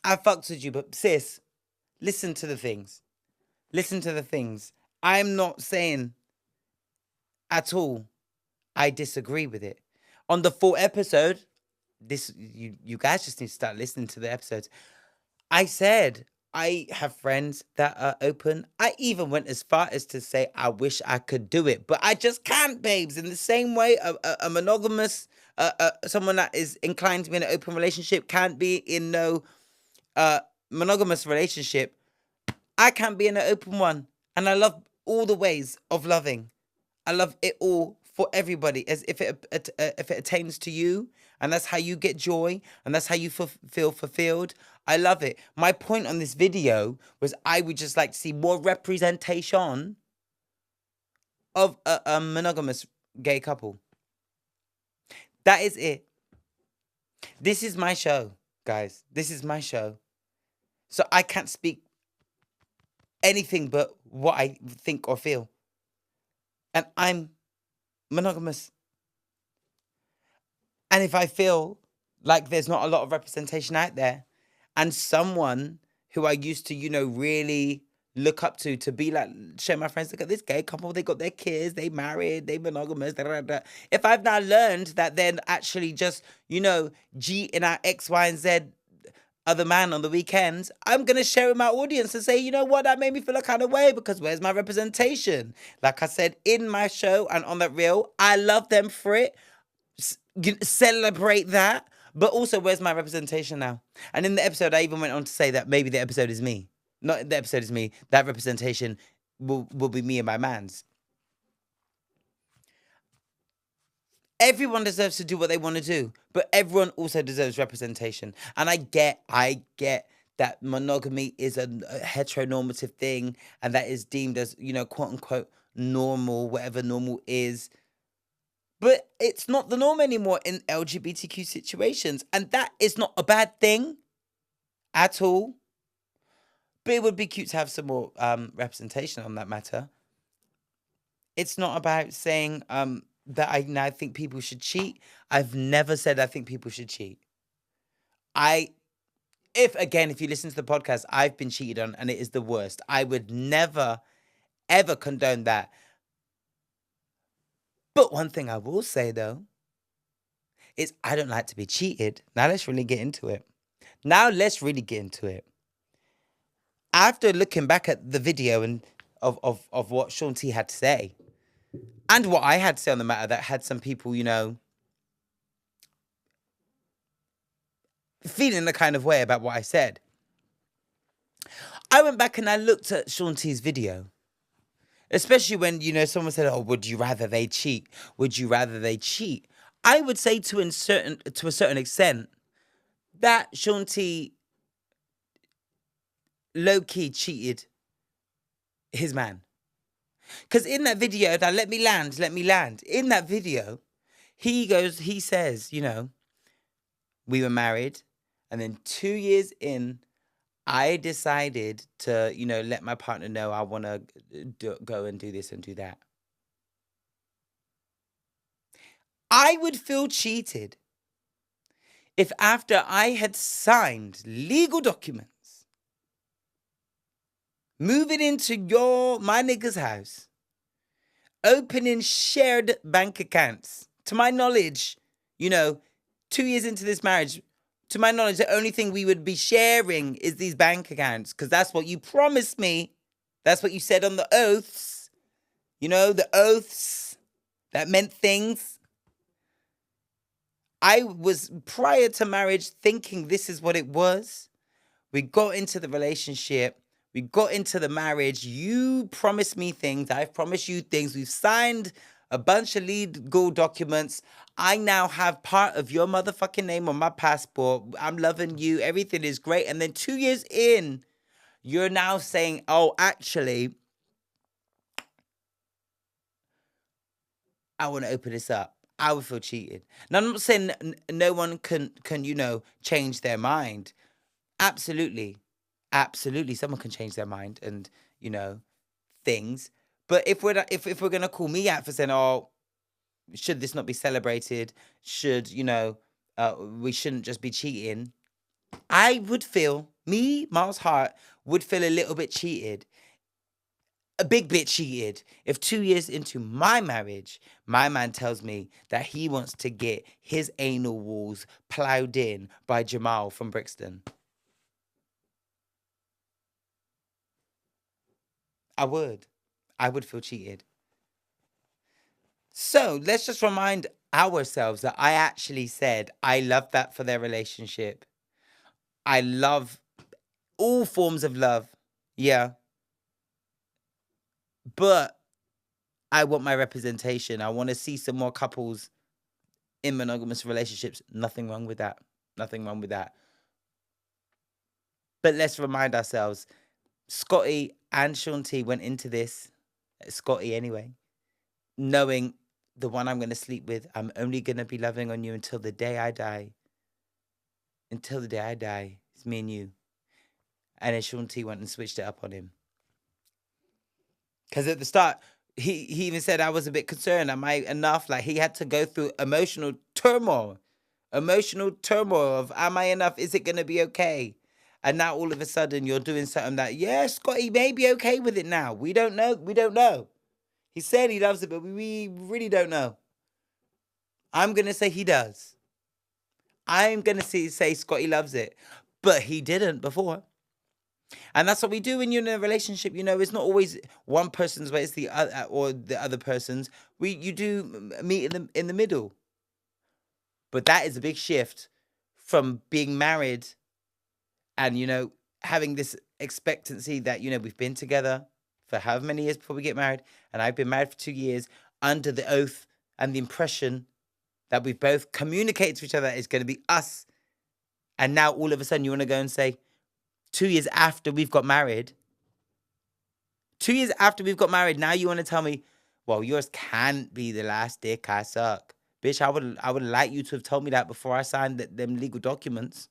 I fucked with you. But, sis, listen to the things. Listen to the things. I'm not saying at all I disagree with it. On the full episode, you guys just need to start listening to the episodes. I said I have friends that are open. I even went as far as to say I wish I could do it, but I just can't, babes. In the same way, a monogamous, someone that is inclined to be in an open relationship can't be in no monogamous relationship. I can't be in an open one, and I love all the ways of loving. I love it all for everybody, as if it attains to you, and that's how you get joy, and that's how you feel fulfilled. I love it. My point on this video was I would just like to see more representation of a monogamous gay couple. That is it. This is my show, guys. This is my show. So I can't speak anything but what I think or feel. And I'm monogamous. And if I feel like there's not a lot of representation out there, and someone who I used to, really look up to be like, show my friends, look at this gay couple, they got their kids, they married, they monogamous, da, da, da. If I've now learned that they're actually just, cheating out X, Y, and Z other man on the weekends, I'm going to share with my audience and say, you know what, that made me feel a kind of way because where's my representation? Like I said in my show and on that reel, I love them for it. Celebrate that. But also, where's my representation now? And in the episode, I even went on to say that maybe the episode is me. Not the episode is me. That representation will be me and my mans. Everyone deserves to do what they want to do, but everyone also deserves representation. And I get that monogamy is a heteronormative thing, and that is deemed as, quote unquote, normal, whatever normal is. But it's not the norm anymore in LGBTQ situations, and that is not a bad thing at all. But it would be cute to have some more representation on that matter. It's not about saying that I now think people should cheat. I've never said I think people should cheat. If you listen to the podcast, I've been cheated on and it is the worst. I would never, ever condone that. But one thing I will say, though, is I don't like to be cheated. Now let's really get into it. After looking back at the video and of what Shaun T had to say, and what I had to say on the matter that had some people, feeling the kind of way about what I said, I went back and I looked at Shaun T's video. Especially when, someone said, oh, would you rather they cheat? Would you rather they cheat? I would say to a certain extent that Shaun T low-key cheated his man. Because in that video, now let me land. In that video, he says, we were married, and then 2 years in, I decided to, let my partner know I want to go and do this and do that. I would feel cheated if after I had signed legal documents, moving into my nigga's house, opening shared bank accounts, to my knowledge, 2 years into this marriage, to my knowledge, the only thing we would be sharing is these bank accounts, because that's what you promised me. That's what you said on the oaths. The oaths that meant things. I was, prior to marriage, thinking this is what it was. We got into the relationship. We got into the marriage. You promised me things. I've promised you things. We've signed a bunch of legal documents. I now have part of your motherfucking name on my passport. I'm loving you. Everything is great. And then 2 years in, you're now saying, oh, actually, I want to open this up. I would feel cheated. Now, I'm not saying no one can change their mind. Absolutely. Someone can change their mind and, things. But if we're going to call me out for saying, oh, should this not be celebrated? Should, we shouldn't just be cheating. I would feel, Myles Hart, would feel a little bit cheated. A big bit cheated if 2 years into my marriage, my man tells me that he wants to get his anal walls ploughed in by Jamal from Brixton. I would feel cheated. So let's just remind ourselves that I actually said I love that for their relationship. I love all forms of love. Yeah. But I want my representation. I want to see some more couples in monogamous relationships. Nothing wrong with that. But let's remind ourselves, Scotty and Shaun T went into this, Scotty anyway, knowing the one I'm going to sleep with, I'm only going to be loving on you until the day I die. Until the day I die. It's me and you. And then Shaun T went and switched it up on him. Because at the start, he even said I was a bit concerned. Am I enough? Like, he had to go through emotional turmoil of, am I enough? Is it going to be okay? And now all of a sudden you're doing something that, yeah, Scotty may be okay with it now. We don't know. He said he loves it, but we really don't know. I'm going to say he does. I'm going to say Scotty loves it, but he didn't before. And that's what we do when you're in a relationship. It's not always one person's way, it's the other or the other person's. You do meet in the middle. But that is a big shift from being married and, you know, having this expectancy that, you know, we've been together for however many years before we get married, and I've been married for 2 years under the oath and the impression that we've both communicated to each other is going to be us. And now all of a sudden you want to go and say, 2 years after we've got married, 2 years after we've got married, now you want to tell me, well, yours can't be the last dick I suck. Bitch, I would like you to have told me that before I signed them legal documents.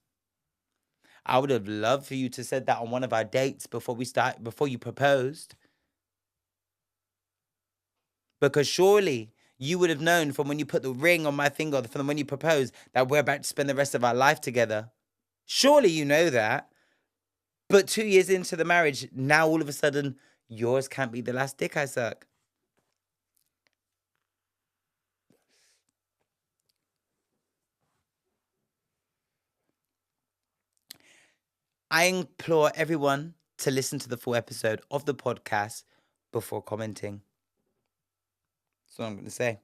I would have loved for you to said that on one of our dates before you proposed. Because surely you would have known from when you put the ring on my finger, from when you proposed, that we're about to spend the rest of our life together. Surely you know that. But 2 years into the marriage, now all of a sudden, yours can't be the last dick I suck. I implore everyone to listen to the full episode of the podcast before commenting. That's what I'm going to say.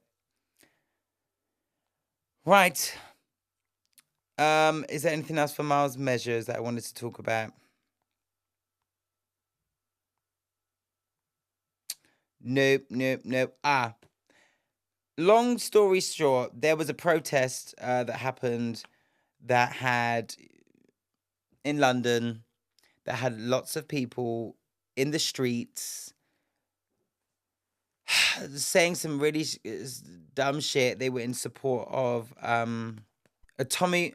Right. Is there anything else for Myles measures that I wanted to talk about? Nope. Long story short, there was a protest that happened that had in London that had lots of people in the streets saying some really dumb shit. They were in support of Tommy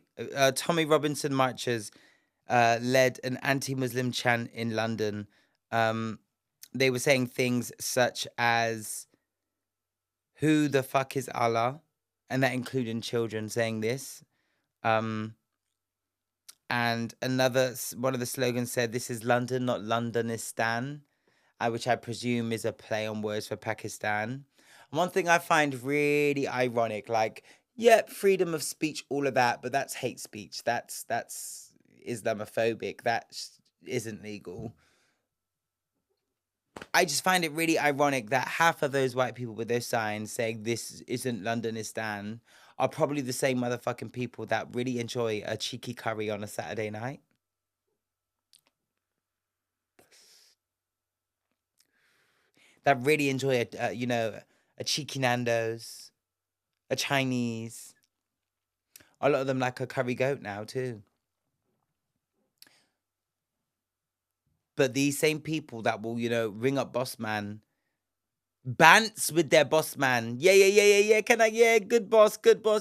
Robinson marchers led an anti-Muslim chant in London. They were saying things such as, "Who the fuck is Allah?" And that included children saying this. And one of the slogans said, "This is London, not Londonistan," which I presume is a play on words for Pakistan. One thing I find really ironic, like, yep, freedom of speech, all of that, but that's hate speech. That's Islamophobic. That isn't legal. I just find it really ironic that half of those white people with those signs saying this isn't Londonistan are probably the same motherfucking people that really enjoy a cheeky curry on a Saturday night. That really enjoy a cheeky Nando's, a Chinese. A lot of them like a curry goat now too. But these same people that will, ring up boss man, bants with their boss man. Yeah. Can I? Yeah, good boss.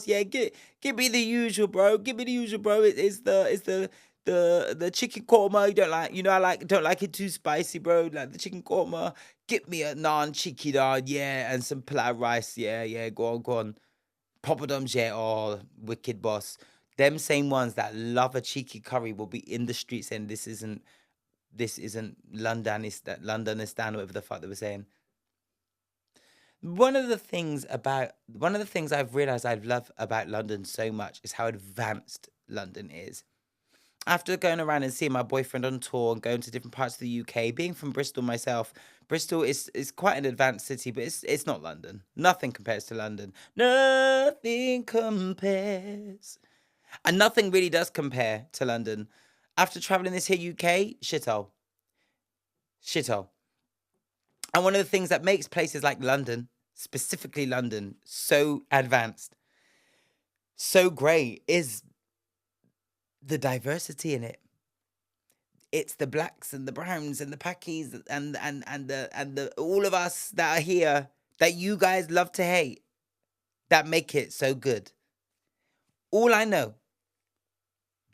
Yeah, give me the usual, bro. It's the chicken korma. You don't like, don't like it too spicy, bro. Like the chicken korma. Get me a naan, cheeky naan, yeah, and some palau rice. Yeah. Go on. Poppadoms, yeah. Oh, wicked boss. Them same ones that love a cheeky curry will be in the streets saying this isn't Londonistan, whatever the fuck they were saying. One of the things I've realized I love about London so much is how advanced London is. After going around and seeing my boyfriend on tour and going to different parts of the UK, being from Bristol myself, Bristol is quite an advanced city, but it's not London. Nothing compares to London. Nothing compares. And nothing really does compare to London. After traveling this here UK, shithole. And one of the things that makes places like London, specifically London, so advanced, so great is the diversity in it. It's the blacks and the browns and the Pakis and the all of us that are here that you guys love to hate that make it so good. All I know,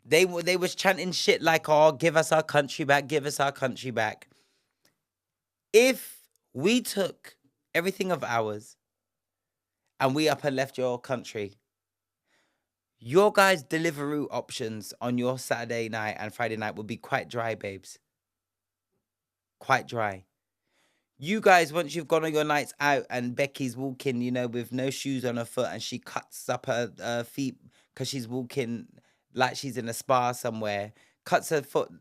they was chanting shit like, "Oh, give us our country back, give us our country back." If we took everything of ours and we up and left your country, your guys' Deliveroo options on your Saturday night and Friday night would be quite dry, babes. Quite dry. You guys, once you've gone on your nights out and Becky's walking, with no shoes on her foot and she cuts up her feet because she's walking like she's in a spa somewhere, cuts her foot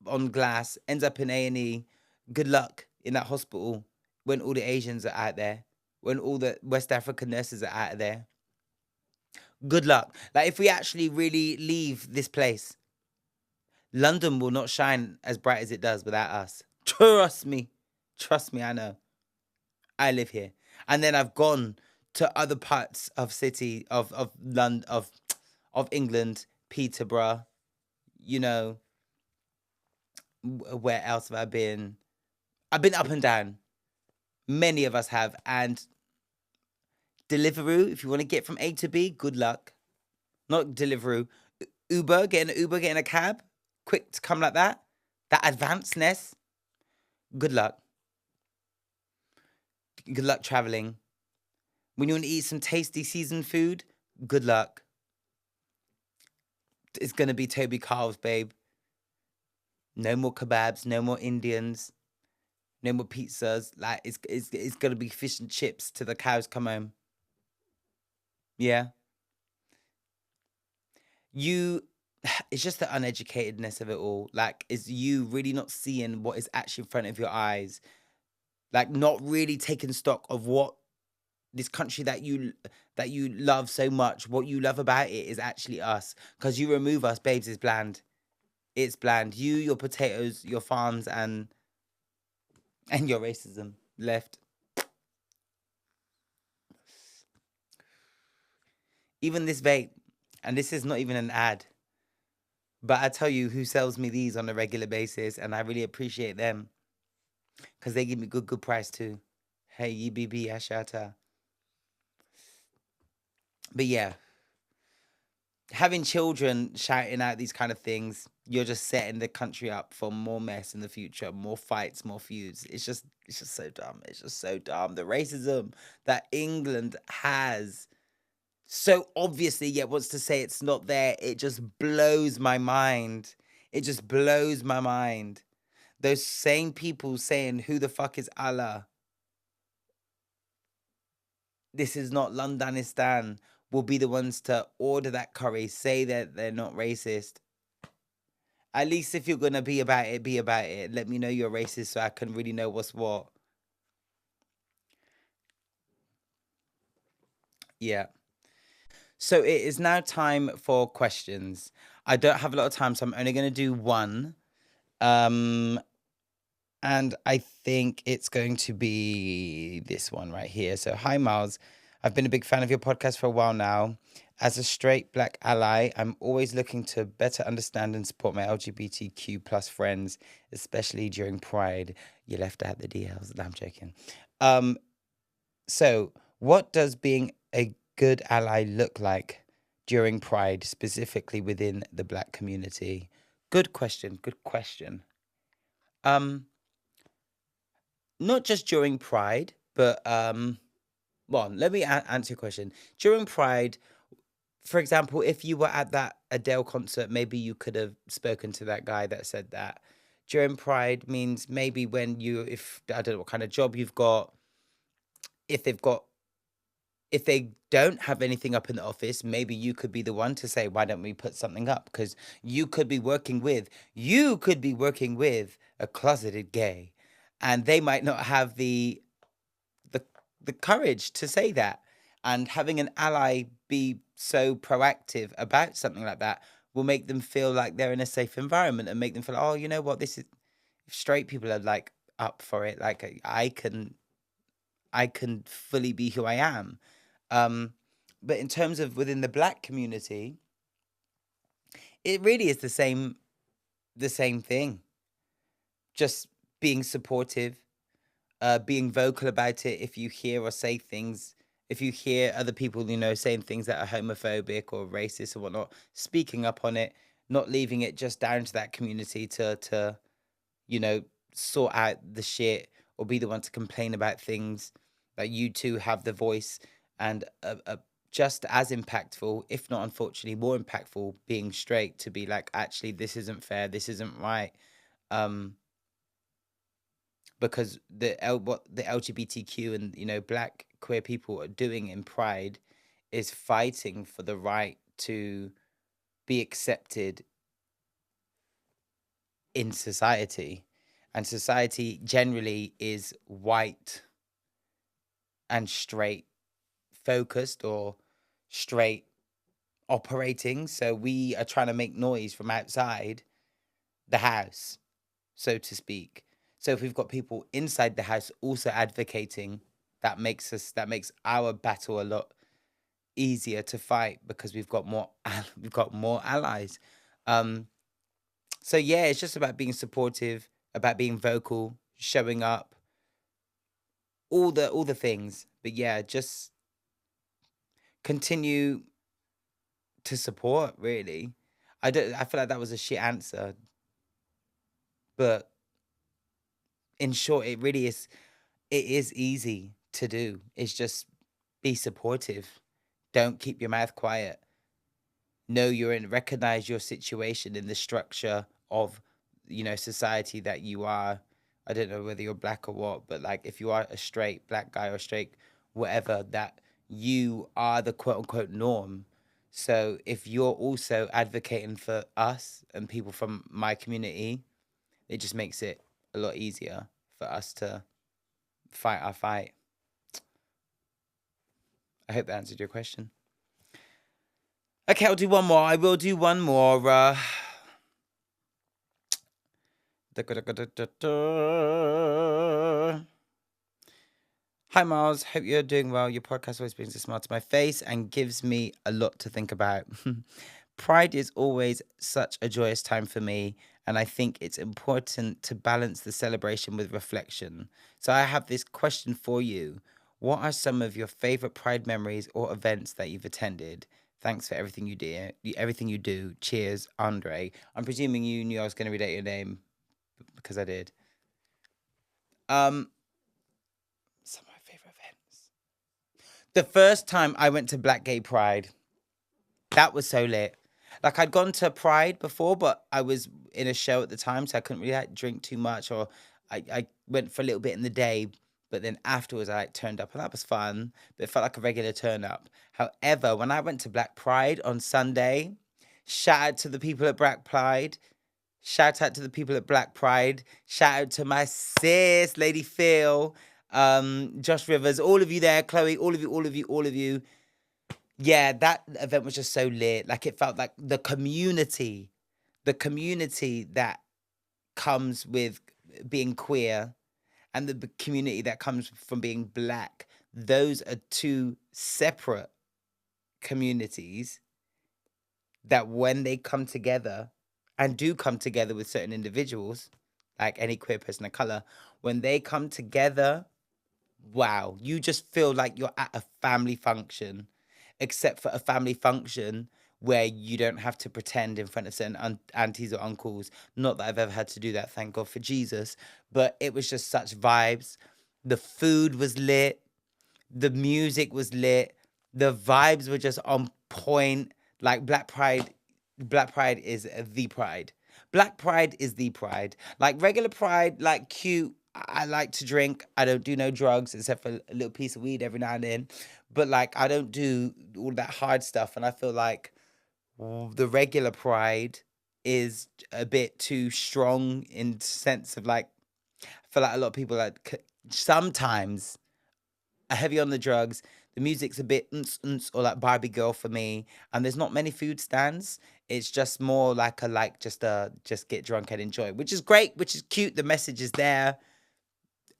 on glass, ends up in A&E. Good luck in that hospital when all the Asians are out there, when all the West African nurses are out of there. good luck. Like, if we actually really leave this place, London will not shine as bright as it does without us. Trust me. Trust me, I know. I live here. And then I've gone to other parts of London, of England, Peterborough, you know, where else have I been? I've been up and down. Many of us have. And Deliveroo, if you want to get from A to B, good luck. Not Deliveroo. Uber, getting a cab, quick to come like that. That advancedness, good luck. Good luck traveling. When you want to eat some tasty seasoned food, good luck. It's going to be Toby Carve's, babe. No more kebabs, no more Indians, no more pizzas. Like, it's going to be fish and chips till the cows come home. Yeah. It's just the uneducatedness of it all. Like, is you really not seeing what is actually in front of your eyes? Like, not really taking stock of what this country that you love so much, what you love about it is actually us. Because you remove us, babes, it's bland. It's bland. You, your potatoes, your farms, and your racism left. Even this vape, and this is not even an ad, but I tell you who sells me these on a regular basis, and I really appreciate them because they give me good price too. Hey, EBB, Ashata. But yeah, having children shouting out these kind of things, you're just setting the country up for more mess in the future, more fights, more feuds. It's just so dumb. It's just so dumb. The racism that England has so obviously yet wants to say it's not there. It just blows my mind. It just blows my mind. Those same people saying, who the fuck is Allah? This is not Londonistan, will be the ones to order that curry, say that they're not racist. At least if you're going to be about it, be about it. Let me know you're racist so I can really know what's what. Yeah. So it is now time for questions. I don't have a lot of time, so I'm only going to do one. And I think it's going to be this one right here. So, hi, Myles. I've been a big fan of your podcast for a while now. As a straight black ally, I'm always looking to better understand and support my LGBTQ plus friends, especially during Pride. You left out the DLs. No, I'm joking. So, what does being a good ally look like during Pride, specifically within the black community? Good question. Good question. Not just during Pride, but well, let me answer your question. During Pride, for example, if you were at that Adele concert, maybe you could have spoken to that guy that said that. During Pride means maybe when if I don't know what kind of job you've got, if they don't have anything up in the office, maybe you could be the one to say, why don't we put something up? Because you could be working with a closeted gay, and they might not have the courage to say that. And having an ally be so proactive about something like that will make them feel like they're in a safe environment and make them feel, oh, you know what, this is, if straight people are like up for it, like I can fully be who I am. But in terms of within the black community, it really is the same thing. Just being supportive, being vocal about it. If you hear or say things, if you hear other people, saying things that are homophobic or racist or whatnot, speaking up on it, not leaving it just down to that community to sort out the shit or be the one to complain about things. That you too have the voice and just as impactful, if not unfortunately more impactful, being straight, to be like, actually, this isn't fair, this isn't right. Because what the LGBTQ and black queer people are doing in Pride is fighting for the right to be accepted in society, and society generally is white and straight focused or straight operating. So we are trying to make noise from outside the house, so to speak. So if we've got people inside the house also advocating, that makes our battle a lot easier to fight because we've got more allies. Um, so yeah, it's just about being supportive, about being vocal, showing up, all the things. But yeah, just continue to support. Really, I feel like that was a shit answer, but in short, it really is. It is easy to do. It's just be supportive. Don't keep your mouth quiet. Know you're in. Recognize your situation in the structure of, society that you are. I don't know whether you're black or what, but like if you are a straight black guy or straight whatever, that you are the quote unquote norm. So if you're also advocating for us and people from my community, it just makes it a lot easier for us to fight our fight. I hope that answered your question. Okay, I'll do one more. I will do one more. Hi, Myles. Hope you're doing well. Your podcast always brings a smile to my face and gives me a lot to think about. Pride is always such a joyous time for me, and I think it's important to balance the celebration with reflection. So I have this question for you. What are some of your favorite Pride memories or events that you've attended? Thanks for everything you do. Everything you do. Cheers, Andre. I'm presuming you knew I was going to read out your name because I did. Some of my favorite events. The first time I went to Black Gay Pride, that was so lit. Like I'd gone to Pride before, but I was in a show at the time, so I couldn't really drink too much, or I went for a little bit in the day, but then afterwards I turned up, and that was fun. But it felt like a regular turn up. However, when I went to Black Pride on Sunday, shout out to the people at Black Pride. Shout out to the people at Black Pride. Shout out to my sis, Lady Phil, Josh Rivers, all of you there, Chloe, all of you. Yeah, that event was just so lit. Like it felt like the community that comes with being queer and the community that comes from being black. Those are two separate communities that when they come together and do come together with certain individuals, like any queer person of color, when they come together, wow, you just feel like you're at a family function, except for a family function where you don't have to pretend in front of certain aunties or uncles. Not that I've ever had to do that, thank God for Jesus, but it was just such vibes. The food was lit. The music was lit. The vibes were just on point. Like Black Pride is the pride. Black Pride is the pride. Like regular pride, like cute. I like to drink. I don't do no drugs except for a little piece of weed every now and then. But like I don't do all that hard stuff. And I feel like the regular pride is a bit too strong in sense of like, I feel like a lot of people like sometimes are heavy on the drugs. The music's a bit or like Barbie Girl for me, and there's not many food stands. It's just more like just get drunk and enjoy, which is great, which is cute. The message is there,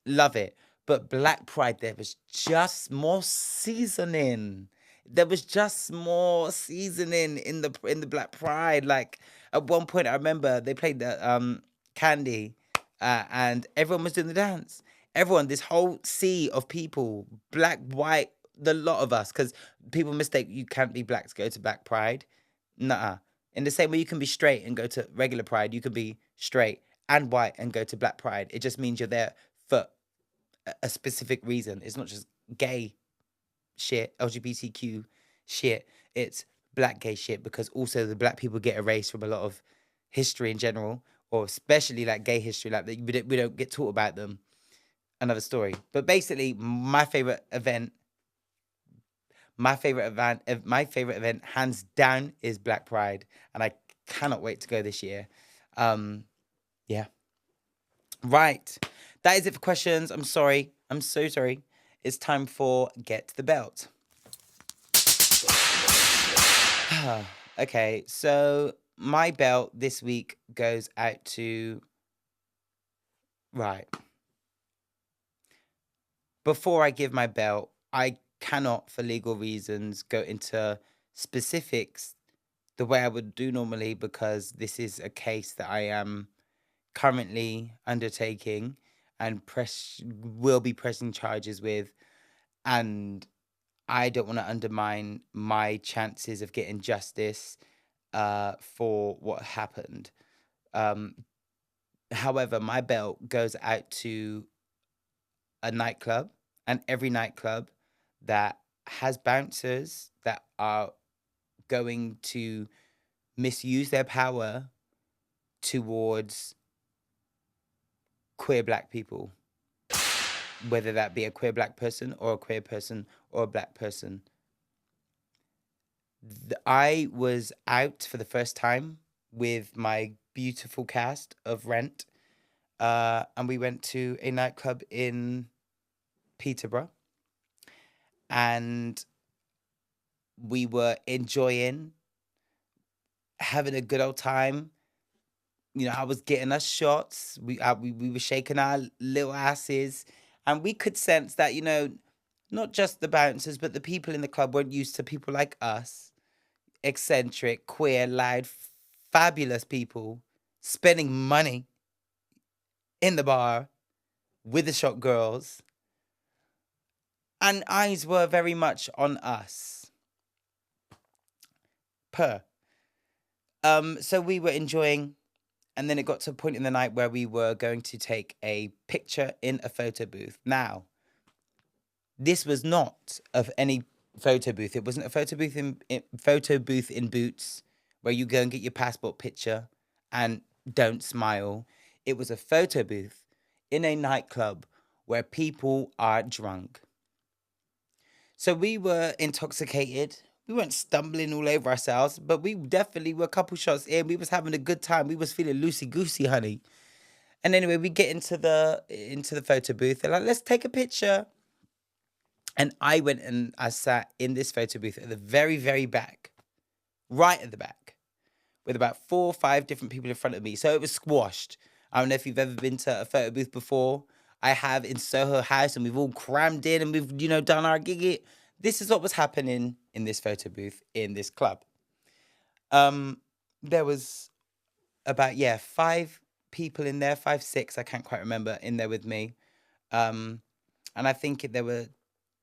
love it. But Black Pride, there was just more seasoning. There was just more seasoning in the Black Pride. Like at one point, I remember they played the Candy, and everyone was doing the dance. Everyone, this whole sea of people, black, white, the lot of us, because people mistake you can't be black to go to Black Pride. Nuh-uh. In the same way you can be straight and go to regular Pride, you can be straight and white and go to Black Pride. It just means you're there for a specific reason. It's not just gay shit, LGBTQ shit. It's black gay shit because also the black people get erased from a lot of history in general, or especially like gay history. Like we don't get taught about them. Another story. But basically, my favorite event, hands down, is Black Pride, and I cannot wait to go this year. Yeah. Right. That is it for questions. I'm sorry. I'm so sorry. It's time for Get the Belt. Okay, so my belt this week goes out to. Right. Before I give my belt, I cannot, for legal reasons, go into specifics the way I would do normally because this is a case that I am currently undertaking and will be pressing charges with, and I don't want to undermine my chances of getting justice for what happened. Um, However, my belt goes out to a nightclub, and every nightclub that has bouncers that are going to misuse their power towards queer black people, whether that be a queer black person or a queer person or a black person. I was out for the first time with my beautiful cast of Rent, and we went to a nightclub in Peterborough, and we were enjoying having a good old time. You know, I was getting us shots. We were shaking our little asses, and we could sense that, you know, not just the bouncers, but the people in the club weren't used to people like us, eccentric, queer, loud, fabulous people spending money in the bar with the shot girls, and eyes were very much on us. So we were enjoying, and then it got to a point in the night where we were going to take a picture in a photo booth. Now, this was not of any photo booth. It wasn't a photo booth in Boots where you go and get your passport picture and don't smile. It was a photo booth in a nightclub where people are drunk. So we were intoxicated. We weren't stumbling all over ourselves, but we definitely were a couple shots in. We was having a good time. We was feeling loosey goosey, honey. And anyway, we get into the photo booth. They're like, let's take a picture. And I went and I sat in this photo booth at the very, very back, right at the back, with about 4 or 5 different people in front of me. So it was squashed. I don't know if you've ever been to a photo booth before. I have in Soho House, and we've all crammed in and we've, you know, done our gig. This is what was happening in this photo booth in this club. There was about 5 people in there, 5, 6, I can't quite remember, in there with me. And I think there were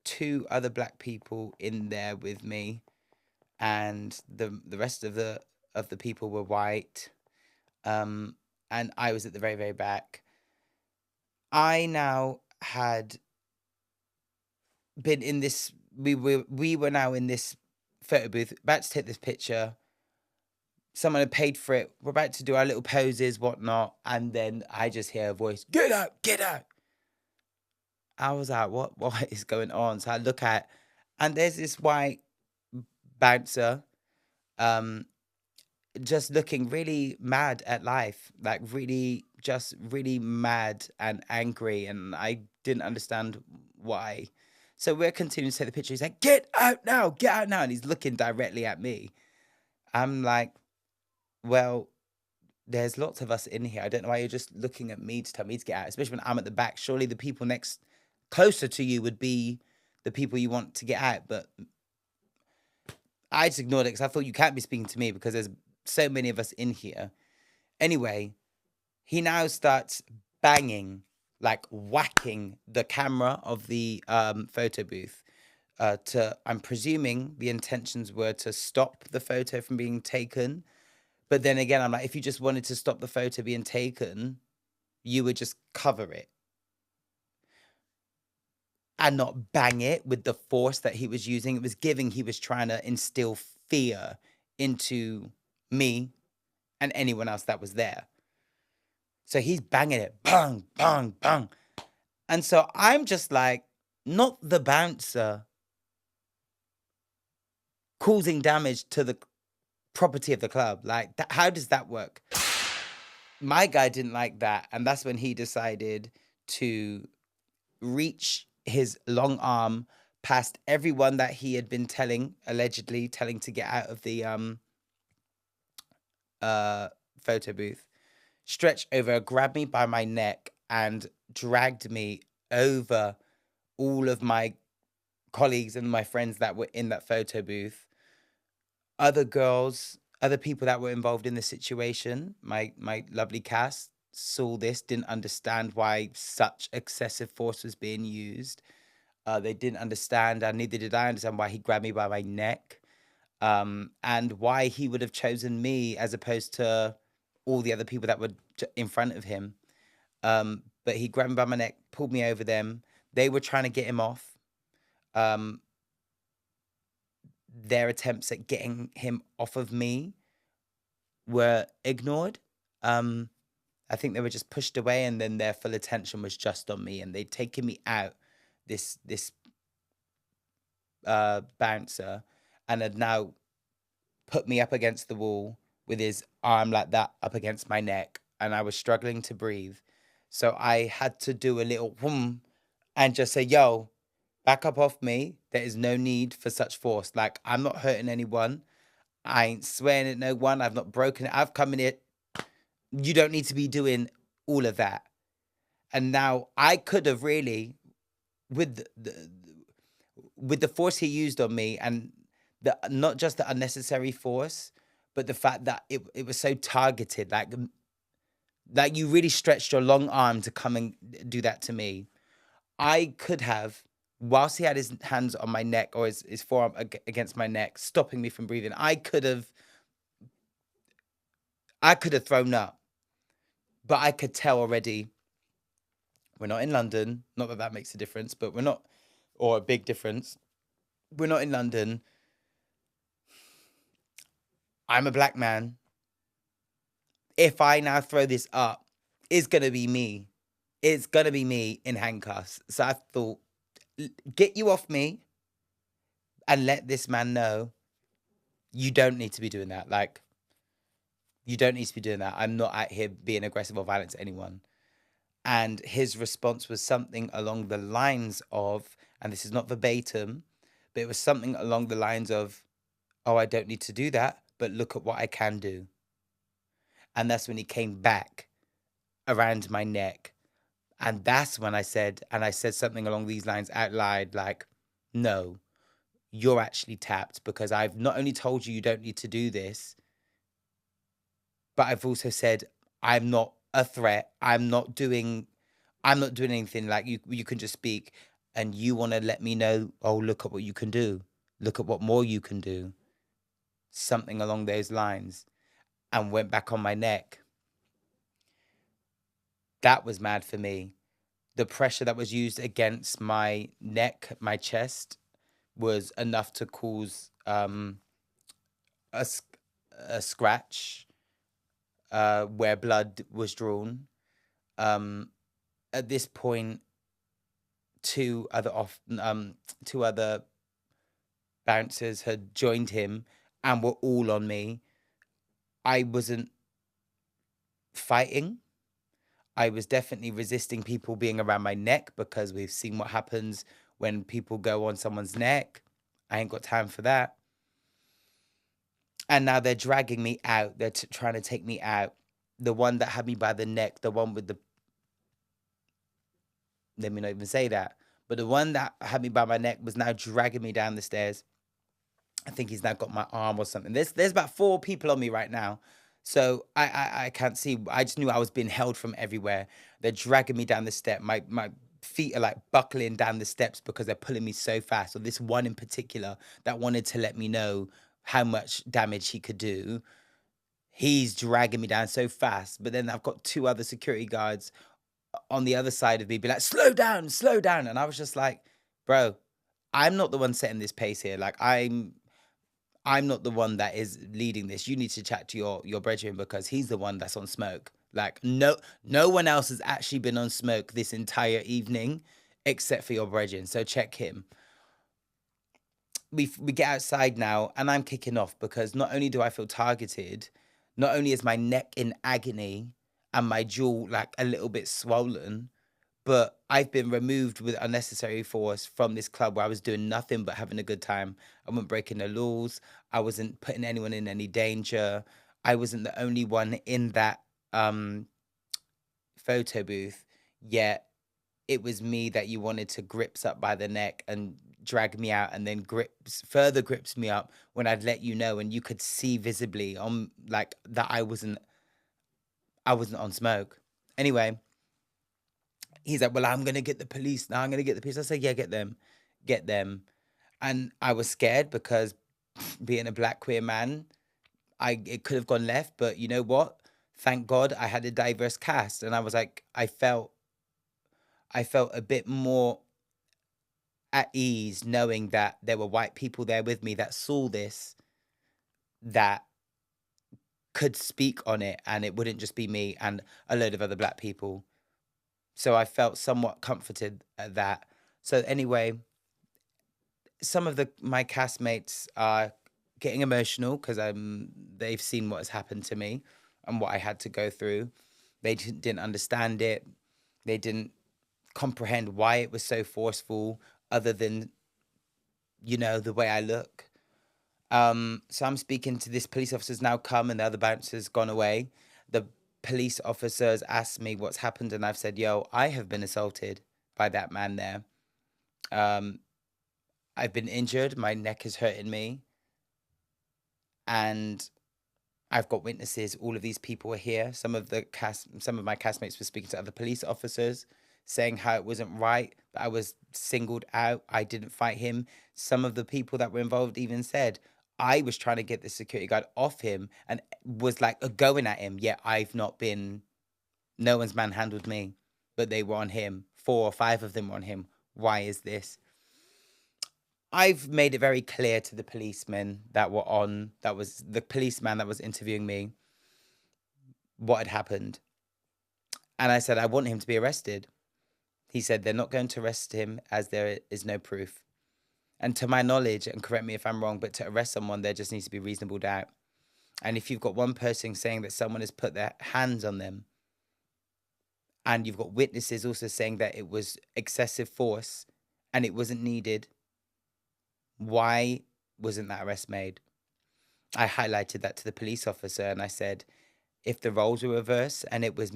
2 other black people in there with me, and the rest of the people were white. And I was at the very, very back. I now had been in this. We were now in this photo booth, about to take this picture. Someone had paid for it. We're about to do our little poses, whatnot, and then I just hear a voice, "Get out! Get out!" I was like, "What is going on?" So I look at, and there's this white bouncer, um, just looking really mad at life, like really mad and angry, and I didn't understand why. So we're continuing to take the picture. He's like, get out now, and he's looking directly at me. I'm like, well, there's lots of us in here. I don't know why you're just looking at me to tell me to get out, especially when I'm at the back. Surely the people closer to you would be the people you want to get out. But I just ignored it because I thought you can't be speaking to me because there's so many of us in here. Anyway, he now starts banging, like whacking the camera of the photo booth. I'm presuming the intentions were to stop the photo from being taken. But then again, I'm like, if you just wanted to stop the photo being taken, you would just cover it and not bang it with the force that he was using. It was giving he was trying to instill fear into me and anyone else that was there. So he's banging it, bang, bang, bang. And so I'm just like, not the bouncer causing damage to the property of the club. Like, how does that work? My guy didn't like that. And that's when he decided to reach his long arm, past everyone that he had been allegedly telling to get out of the photo booth, stretched over, grabbed me by my neck, and dragged me over all of my colleagues and my friends that were in that photo booth. Other girls, other people that were involved in the situation, my lovely cast, saw this, didn't understand why such excessive force was being used. They didn't understand, and neither did I understand why he grabbed me by my neck, and why he would have chosen me as opposed to all the other people that were in front of him. But he grabbed me by my neck, pulled me over them. They were trying to get him off. Their attempts at getting him off of me were ignored. I think they were just pushed away, and then their full attention was just on me, and they'd taken me out, this bouncer, and had now put me up against the wall with his arm like that up against my neck, and I was struggling to breathe. So I had to do a little and just say, yo, back up off me. There is no need for such force. Like, I'm not hurting anyone. I ain't swearing at no one. I've not broken it. I've come in here. You don't need to be doing all of that. And now I could have really, with the force he used on me, and not just the unnecessary force, but the fact that it was so targeted, like you really stretched your long arm to come and do that to me. I could have, whilst he had his hands on my neck, or his forearm against my neck, stopping me from breathing, I could have thrown up. But I could tell already, we're not in London. Not that that makes a difference, but we're not, or a big difference. We're not in London. I'm a black man. If I now throw this up, it's going to be me. It's going to be me in handcuffs. So I thought, get you off me and let this man know you don't need to be doing that. Like, you don't need to be doing that. I'm not out here being aggressive or violent to anyone. And his response was something along the lines of, and this is not verbatim, but it was something along the lines of, oh, I don't need to do that, but look at what I can do. And that's when he came back around my neck. And that's when I said something along these lines out loud, like, no, you're actually tapped, because I've not only told you don't need to do this, but I've also said, I'm not a threat. I'm not doing anything. Like, you can just speak, and you want to let me know, oh, look at what you can do. Look at what more you can do. Something along those lines, and went back on my neck. That was mad for me. The pressure that was used against my neck, my chest, was enough to cause a scratch where blood was drawn. At this point, two other bouncers had joined him and were all on me. I wasn't fighting. I was definitely resisting people being around my neck, because we've seen what happens when people go on someone's neck. I ain't got time for that. And now they're dragging me out. They're trying to take me out. The one that had me by the neck, the one with the... Let me not even say that. But the one that had me by my neck was now dragging me down the stairs. I think he's now got my arm or something. There's about 4 people on me right now. So I can't see. I just knew I was being held from everywhere. They're dragging me down the step. My feet are like buckling down the steps because they're pulling me so fast. Or this one in particular that wanted to let me know how much damage he could do. He's dragging me down so fast. But then I've got 2 other security guards on the other side of me be like, slow down, slow down. And I was just like, bro, I'm not the one setting this pace here. Like, I'm not the one that is leading this. You need to chat to your brethren, because he's the one that's on smoke. Like, no one else has actually been on smoke this entire evening except for your brethren. So check him. We get outside now, and I'm kicking off, because not only do I feel targeted, not only is my neck in agony and my jaw like a little bit swollen, But I've been removed with unnecessary force from this club where I was doing nothing but having a good time. I wasn't breaking the laws. I wasn't putting anyone in any danger. I wasn't the only one in that photo booth. Yet it was me that you wanted to grips up by the neck and drag me out, and then further grips me up when I'd let you know, and you could see visibly on like that I wasn't on smoke. Anyway, he's like, well, I'm gonna get the police now. I'm gonna get the police. I said, yeah, get them, get them. And I was scared because being a black queer man, it could have gone left. But you know what? Thank God I had a diverse cast, and I was like, I felt a bit more at ease knowing that there were white people there with me that saw this, that could speak on it, and it wouldn't just be me and a load of other black people. So I felt somewhat comforted at that. So anyway, some of my castmates are getting emotional because they've seen what has happened to me and what I had to go through. They didn't understand it. They didn't comprehend why it was so forceful, other than, the way I look. So I'm speaking to this police officer's now come, and the other bouncer's gone away. The police officers asked me what's happened, and I've said, yo, I have been assaulted by that man there. I've been injured. My neck is hurting me. And I've got witnesses. All of these people are here. Some of my castmates were speaking to other police officers, saying how it wasn't right, that I was singled out. I didn't fight him. Some of the people that were involved even said I was trying to get the security guard off him and was like going at him. Yet no one's manhandled me, but they were on him. 4 or 5 of them were on him. Why is this? I've made it very clear to the policemen that was the policeman that was interviewing me, what had happened. And I said, I want him to be arrested. He said, they're not going to arrest him as there is no proof. And to my knowledge, and correct me if I'm wrong, but to arrest someone, there just needs to be reasonable doubt. And if you've got one person saying that someone has put their hands on them, and you've got witnesses also saying that it was excessive force and it wasn't needed, why wasn't that arrest made? I highlighted that to the police officer, and I said, if the roles were reversed and if it was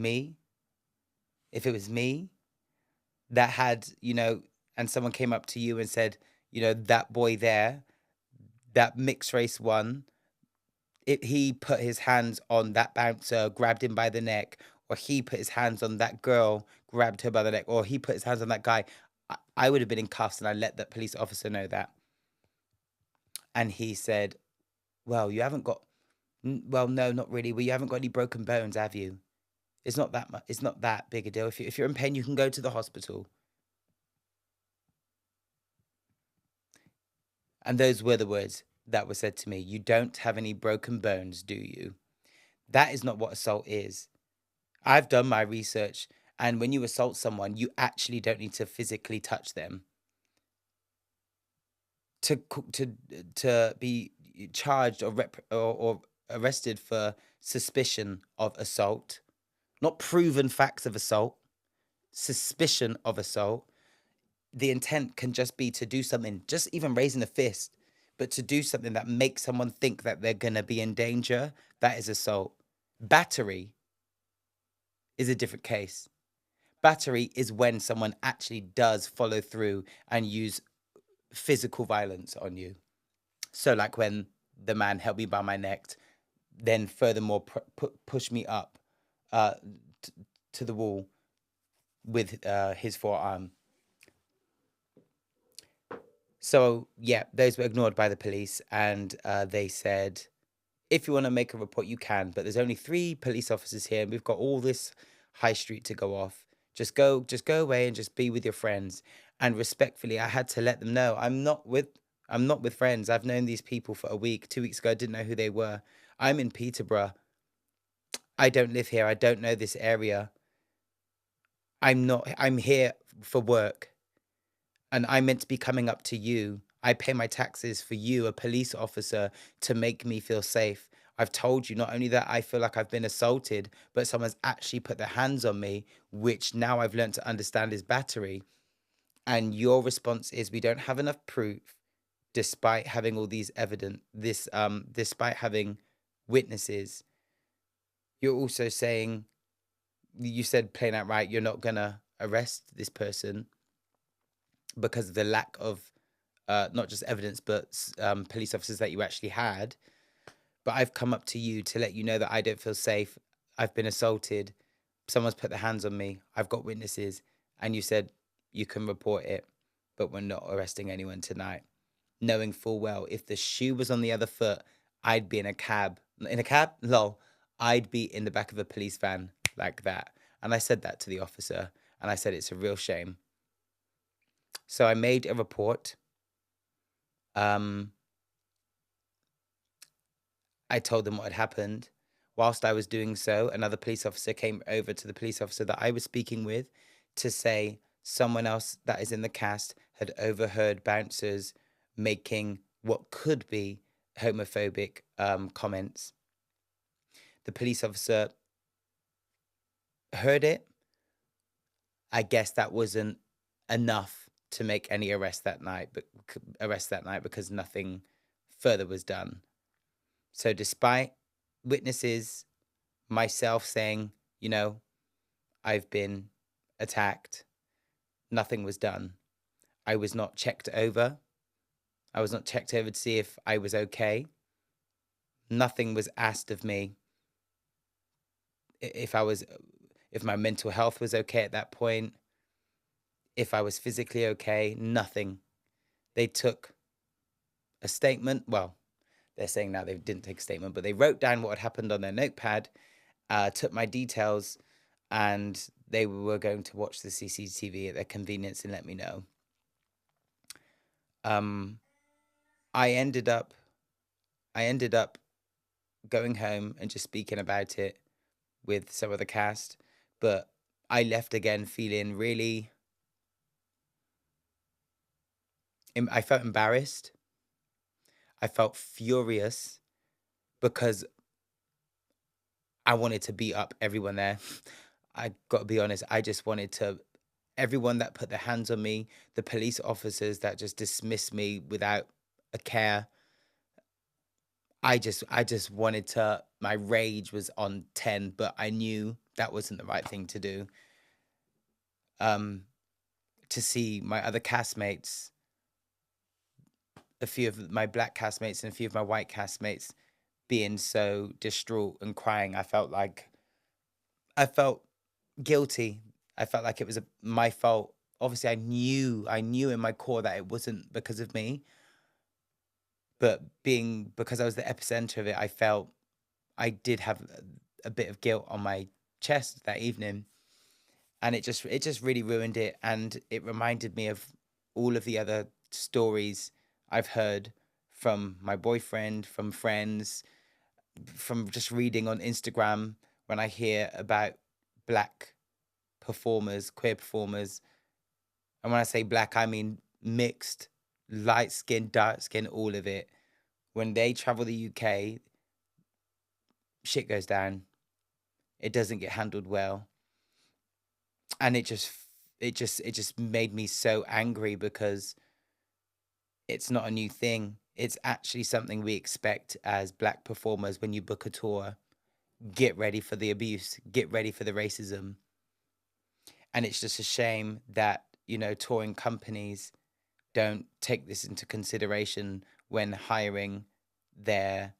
me that had, and someone came up to you and said, that boy there, that mixed race one, he put his hands on that bouncer, grabbed him by the neck, or he put his hands on that girl, grabbed her by the neck, or he put his hands on that guy, I would have been in cuffs, and I let that police officer know that. And he said, well, you haven't got, well, no, not really. Well, you haven't got any broken bones, have you? It's not that much. It's not that big a deal. If you're in pain, you can go to the hospital. And those were the words that were said to me. You don't have any broken bones, do you? That is not what assault is. I've done my research, and when you assault someone, you actually don't need to physically touch them. To be charged or arrested for suspicion of assault, not proven facts of assault, suspicion of assault, the intent can just be to do something, just even raising a fist, but to do something that makes someone think that they're going to be in danger, that is assault. Battery is a different case. Battery is when someone actually does follow through and use physical violence on you. So like when the man held me by my neck, then furthermore pushed me up to the wall with his forearm. So yeah, those were ignored by the police, and they said, if you want to make a report, you can, but there's only 3 police officers here, and we've got all this high street to go off. Just go away and just be with your friends. And respectfully, I had to let them know I'm not with friends. I've known these people for a week. 2 weeks ago, I didn't know who they were. I'm in Peterborough. I don't live here. I don't know this area. I'm here for work. And I'm meant to be coming up to you. I pay my taxes for you, a police officer, to make me feel safe. I've told you not only that I feel like I've been assaulted, but someone's actually put their hands on me, which now I've learned to understand is battery. And your response is, we don't have enough proof, despite having all these evidence, despite having witnesses. You're also saying, you said plain out right, you're not gonna arrest this person because of the lack of not just evidence, but police officers that you actually had. But I've come up to you to let you know that I don't feel safe. I've been assaulted. Someone's put their hands on me. I've got witnesses. And you said you can report it, but we're not arresting anyone tonight. Knowing full well, if the shoe was on the other foot, I'd be in a cab. In a cab? Lol. I'd be in the back of a police van like that. And I said that to the officer. And I said, it's a real shame. So I made a report. I told them what had happened. Whilst I was doing so, another police officer came over to the police officer that I was speaking with to say someone else that is in the cast had overheard bouncers making what could be homophobic comments. The police officer heard it. I guess that wasn't enough to make any arrest that night, because nothing further was done. So despite witnesses, myself saying, I've been attacked, nothing was done. I was not checked over. I was not checked over to see if I was okay. Nothing was asked of me if my mental health was okay at that point, if I was physically okay, nothing. They took a statement. Well, they're saying now they didn't take a statement, but they wrote down what had happened on their notepad, took my details, and they were going to watch the CCTV at their convenience and let me know. I ended up going home and just speaking about it with some of the cast, but I left again feeling really, I felt embarrassed. I felt furious because I wanted to beat up everyone there. I got to be honest, I just wanted to, everyone that put their hands on me, the police officers that just dismissed me without a care. I just wanted to, my rage was on 10, but I knew that wasn't the right thing to do. To see my other castmates, a few of my black castmates and a few of my white castmates being so distraught and crying, I felt guilty. I felt like it was my fault. Obviously, I knew in my core that it wasn't because of me, but because I was the epicenter of it, I felt I did have a bit of guilt on my chest that evening, and it just really ruined it. And it reminded me of all of the other stories I've heard from my boyfriend, from friends, from just reading on Instagram when I hear about black performers, queer performers. And when I say black, I mean mixed, light skin, dark skin, all of it. When they travel the UK, shit goes down. It doesn't get handled well. And it just made me so angry because it's not a new thing. It's actually something we expect as black performers when you book a tour. Get ready for the abuse, get ready for the racism. And it's just a shame that, touring companies don't take this into consideration when hiring their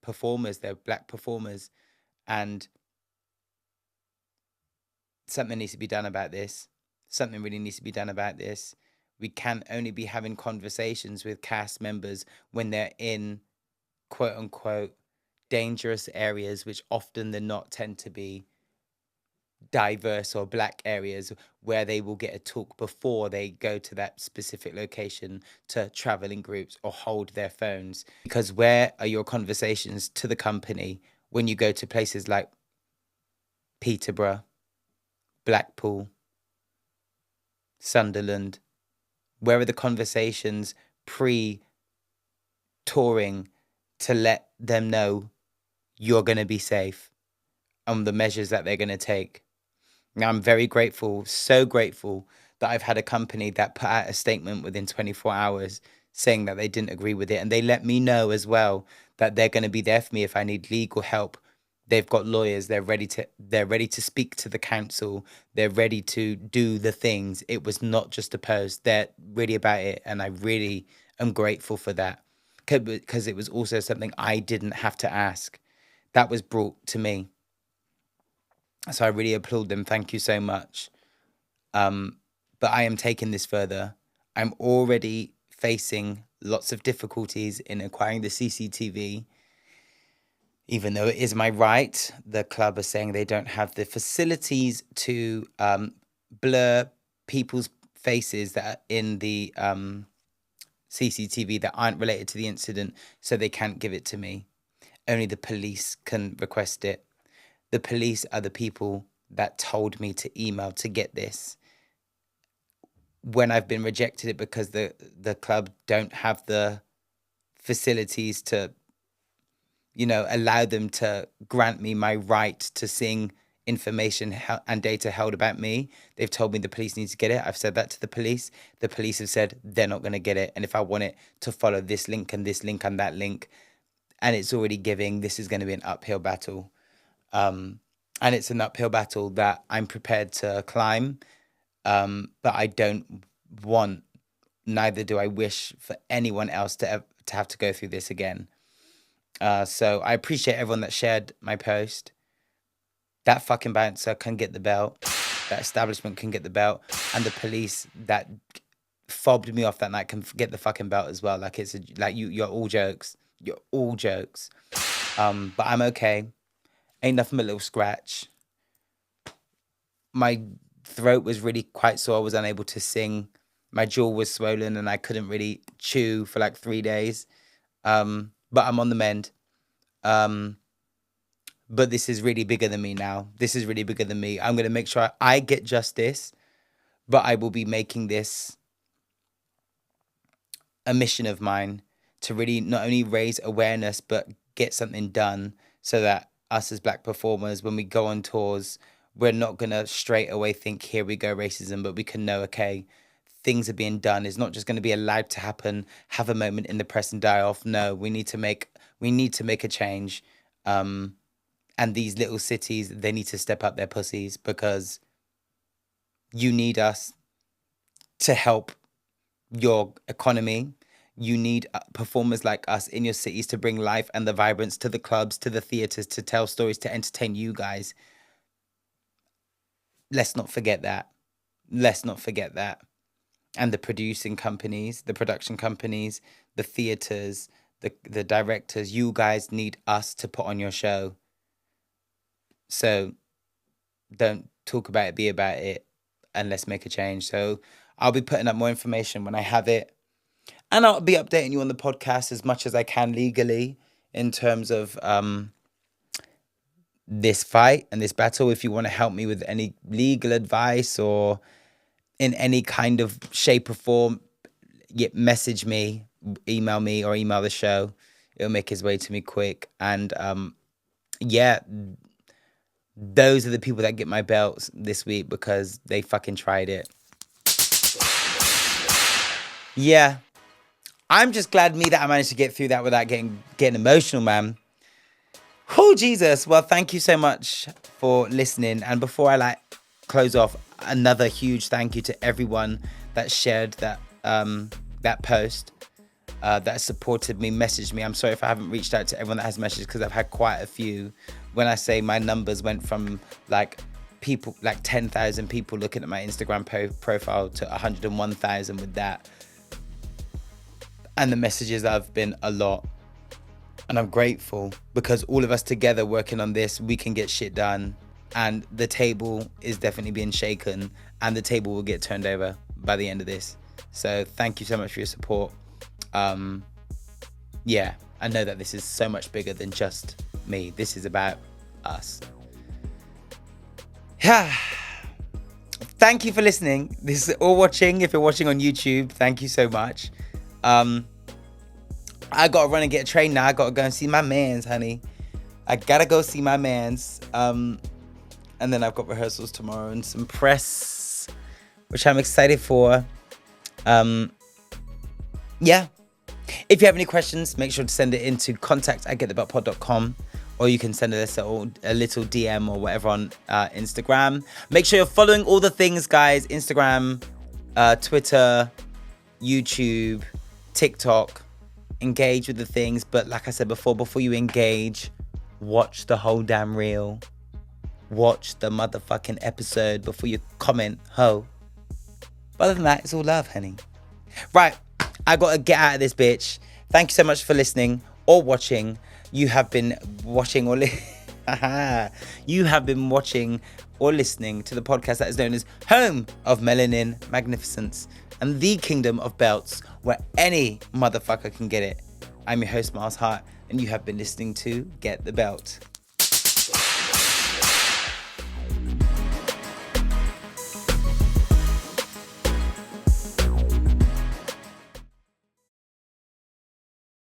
performers, their black performers. And something needs to be done about this. Something really needs to be done about this. We can only be having conversations with cast members when they're in quote unquote dangerous areas, which often than not tend to be diverse or black areas, where they will get a talk before they go to that specific location to travel in groups or hold their phones. Because where are your conversations to the company when you go to places like Peterborough, Blackpool, Sunderland? Where are the conversations pre-touring to let them know you're going to be safe on the measures that they're going to take. Now, I'm very grateful, so grateful that I've had a company that put out a statement within 24 hours saying that they didn't agree with it. And they let me know as well that they're going to be there for me if I need legal help. They've got lawyers. They're ready to speak to the council. They're ready to do the things. It was not just a post. They're really about it. And I really am grateful for that, because it was also something I didn't have to ask. That was brought to me. So I really applaud them. Thank you so much. But I am taking this further. I'm already facing lots of difficulties in acquiring the CCTV. Even though it is my right, the club are saying they don't have the facilities to blur people's faces that are in the CCTV that aren't related to the incident, so they can't give it to me. Only the police can request it. The police are the people that told me to email to get this. When I've been rejected it because the club don't have the facilities to, allow them to grant me my right to sing information and data held about me. They've told me the police need to get it. I've said that to the police. The police have said they're not going to get it. And if I want it to follow this link and this link and that link, and it's already giving, this is going to be an uphill battle. And it's an uphill battle that I'm prepared to climb. But I don't want, neither do I wish for anyone else to have to go through this again. So I appreciate everyone that shared my post. That fucking bouncer can get the belt. That establishment can get the belt. And the police that fobbed me off that night can get the fucking belt as well. Like, you're all jokes. You're all jokes. But I'm okay. Ain't nothing but a little scratch. My throat was really quite sore. I was unable to sing. My jaw was swollen and I couldn't really chew for like 3 days. But I'm on the mend. But this is really bigger than me now. This is really bigger than me. I'm going to make sure I get justice, but I will be making this a mission of mine to really not only raise awareness, but get something done so that us as Black performers, when we go on tours, we're not going to straight away think, here we go, racism, but we can know, okay, things are being done. It's not just going to be allowed to happen, have a moment in the press and die off. No, we need to make a change. And these little cities, they need to step up their pussies, because you need us to help your economy. You need performers like us in your cities to bring life and the vibrance to the clubs, to the theatres, to tell stories, to entertain you guys. Let's not forget that. Let's not forget that. And the producing companies, the production companies, the theatres, the directors, you guys need us to put on your show. So don't talk about it, be about it, and let's make a change. So I'll be putting up more information when I have it. And I'll be updating you on the podcast as much as I can legally in terms of this fight and this battle. If you want to help me with any legal advice or in any kind of shape or form, message me, email me, or email the show. It'll make its way to me quick. And those are the people that get my belts this week because they fucking tried it. Yeah. I'm just glad that I managed to get through that without getting emotional, man. Oh, Jesus. Well, thank you so much for listening. And before I close off, another huge thank you to everyone that shared that post, that supported me, messaged me. I'm sorry if I haven't reached out to everyone that has messaged, because I've had quite a few. When I say my numbers went from people, 10,000 people looking at my Instagram profile to 101,000 with that. And the messages have been a lot. And I'm grateful, because all of us together working on this, we can get shit done. And the table is definitely being shaken, and the table will get turned over by the end of this. So thank you so much for your support. I know that this is so much bigger than just me. This is about us. Thank you for listening. This is or watching. If you're watching on YouTube, thank you so much. I gotta run and get a train now. I gotta go and see my mans, honey. I gotta go see my mans. And then I've got rehearsals tomorrow and some press, which I'm excited for. Yeah. If you have any questions, make sure to send it into contact@getthebeltpod.com, or you can send us a little DM or whatever on Instagram. Make sure you're following all the things, guys. Instagram, Twitter, YouTube, TikTok. Engage with the things. But like I said before you engage, watch the whole damn reel. Watch the motherfucking episode before you comment, ho. But other than that, it's all love, honey. Right. I gotta get out of this bitch. Thank you so much for listening or watching. You have been watching or you have been watching or listening to the podcast that is known as Home of Melanin Magnificence and the Kingdom of Belts, where any motherfucker can get it. I'm your host, Myles Hart, and you have been listening to Get the Belt.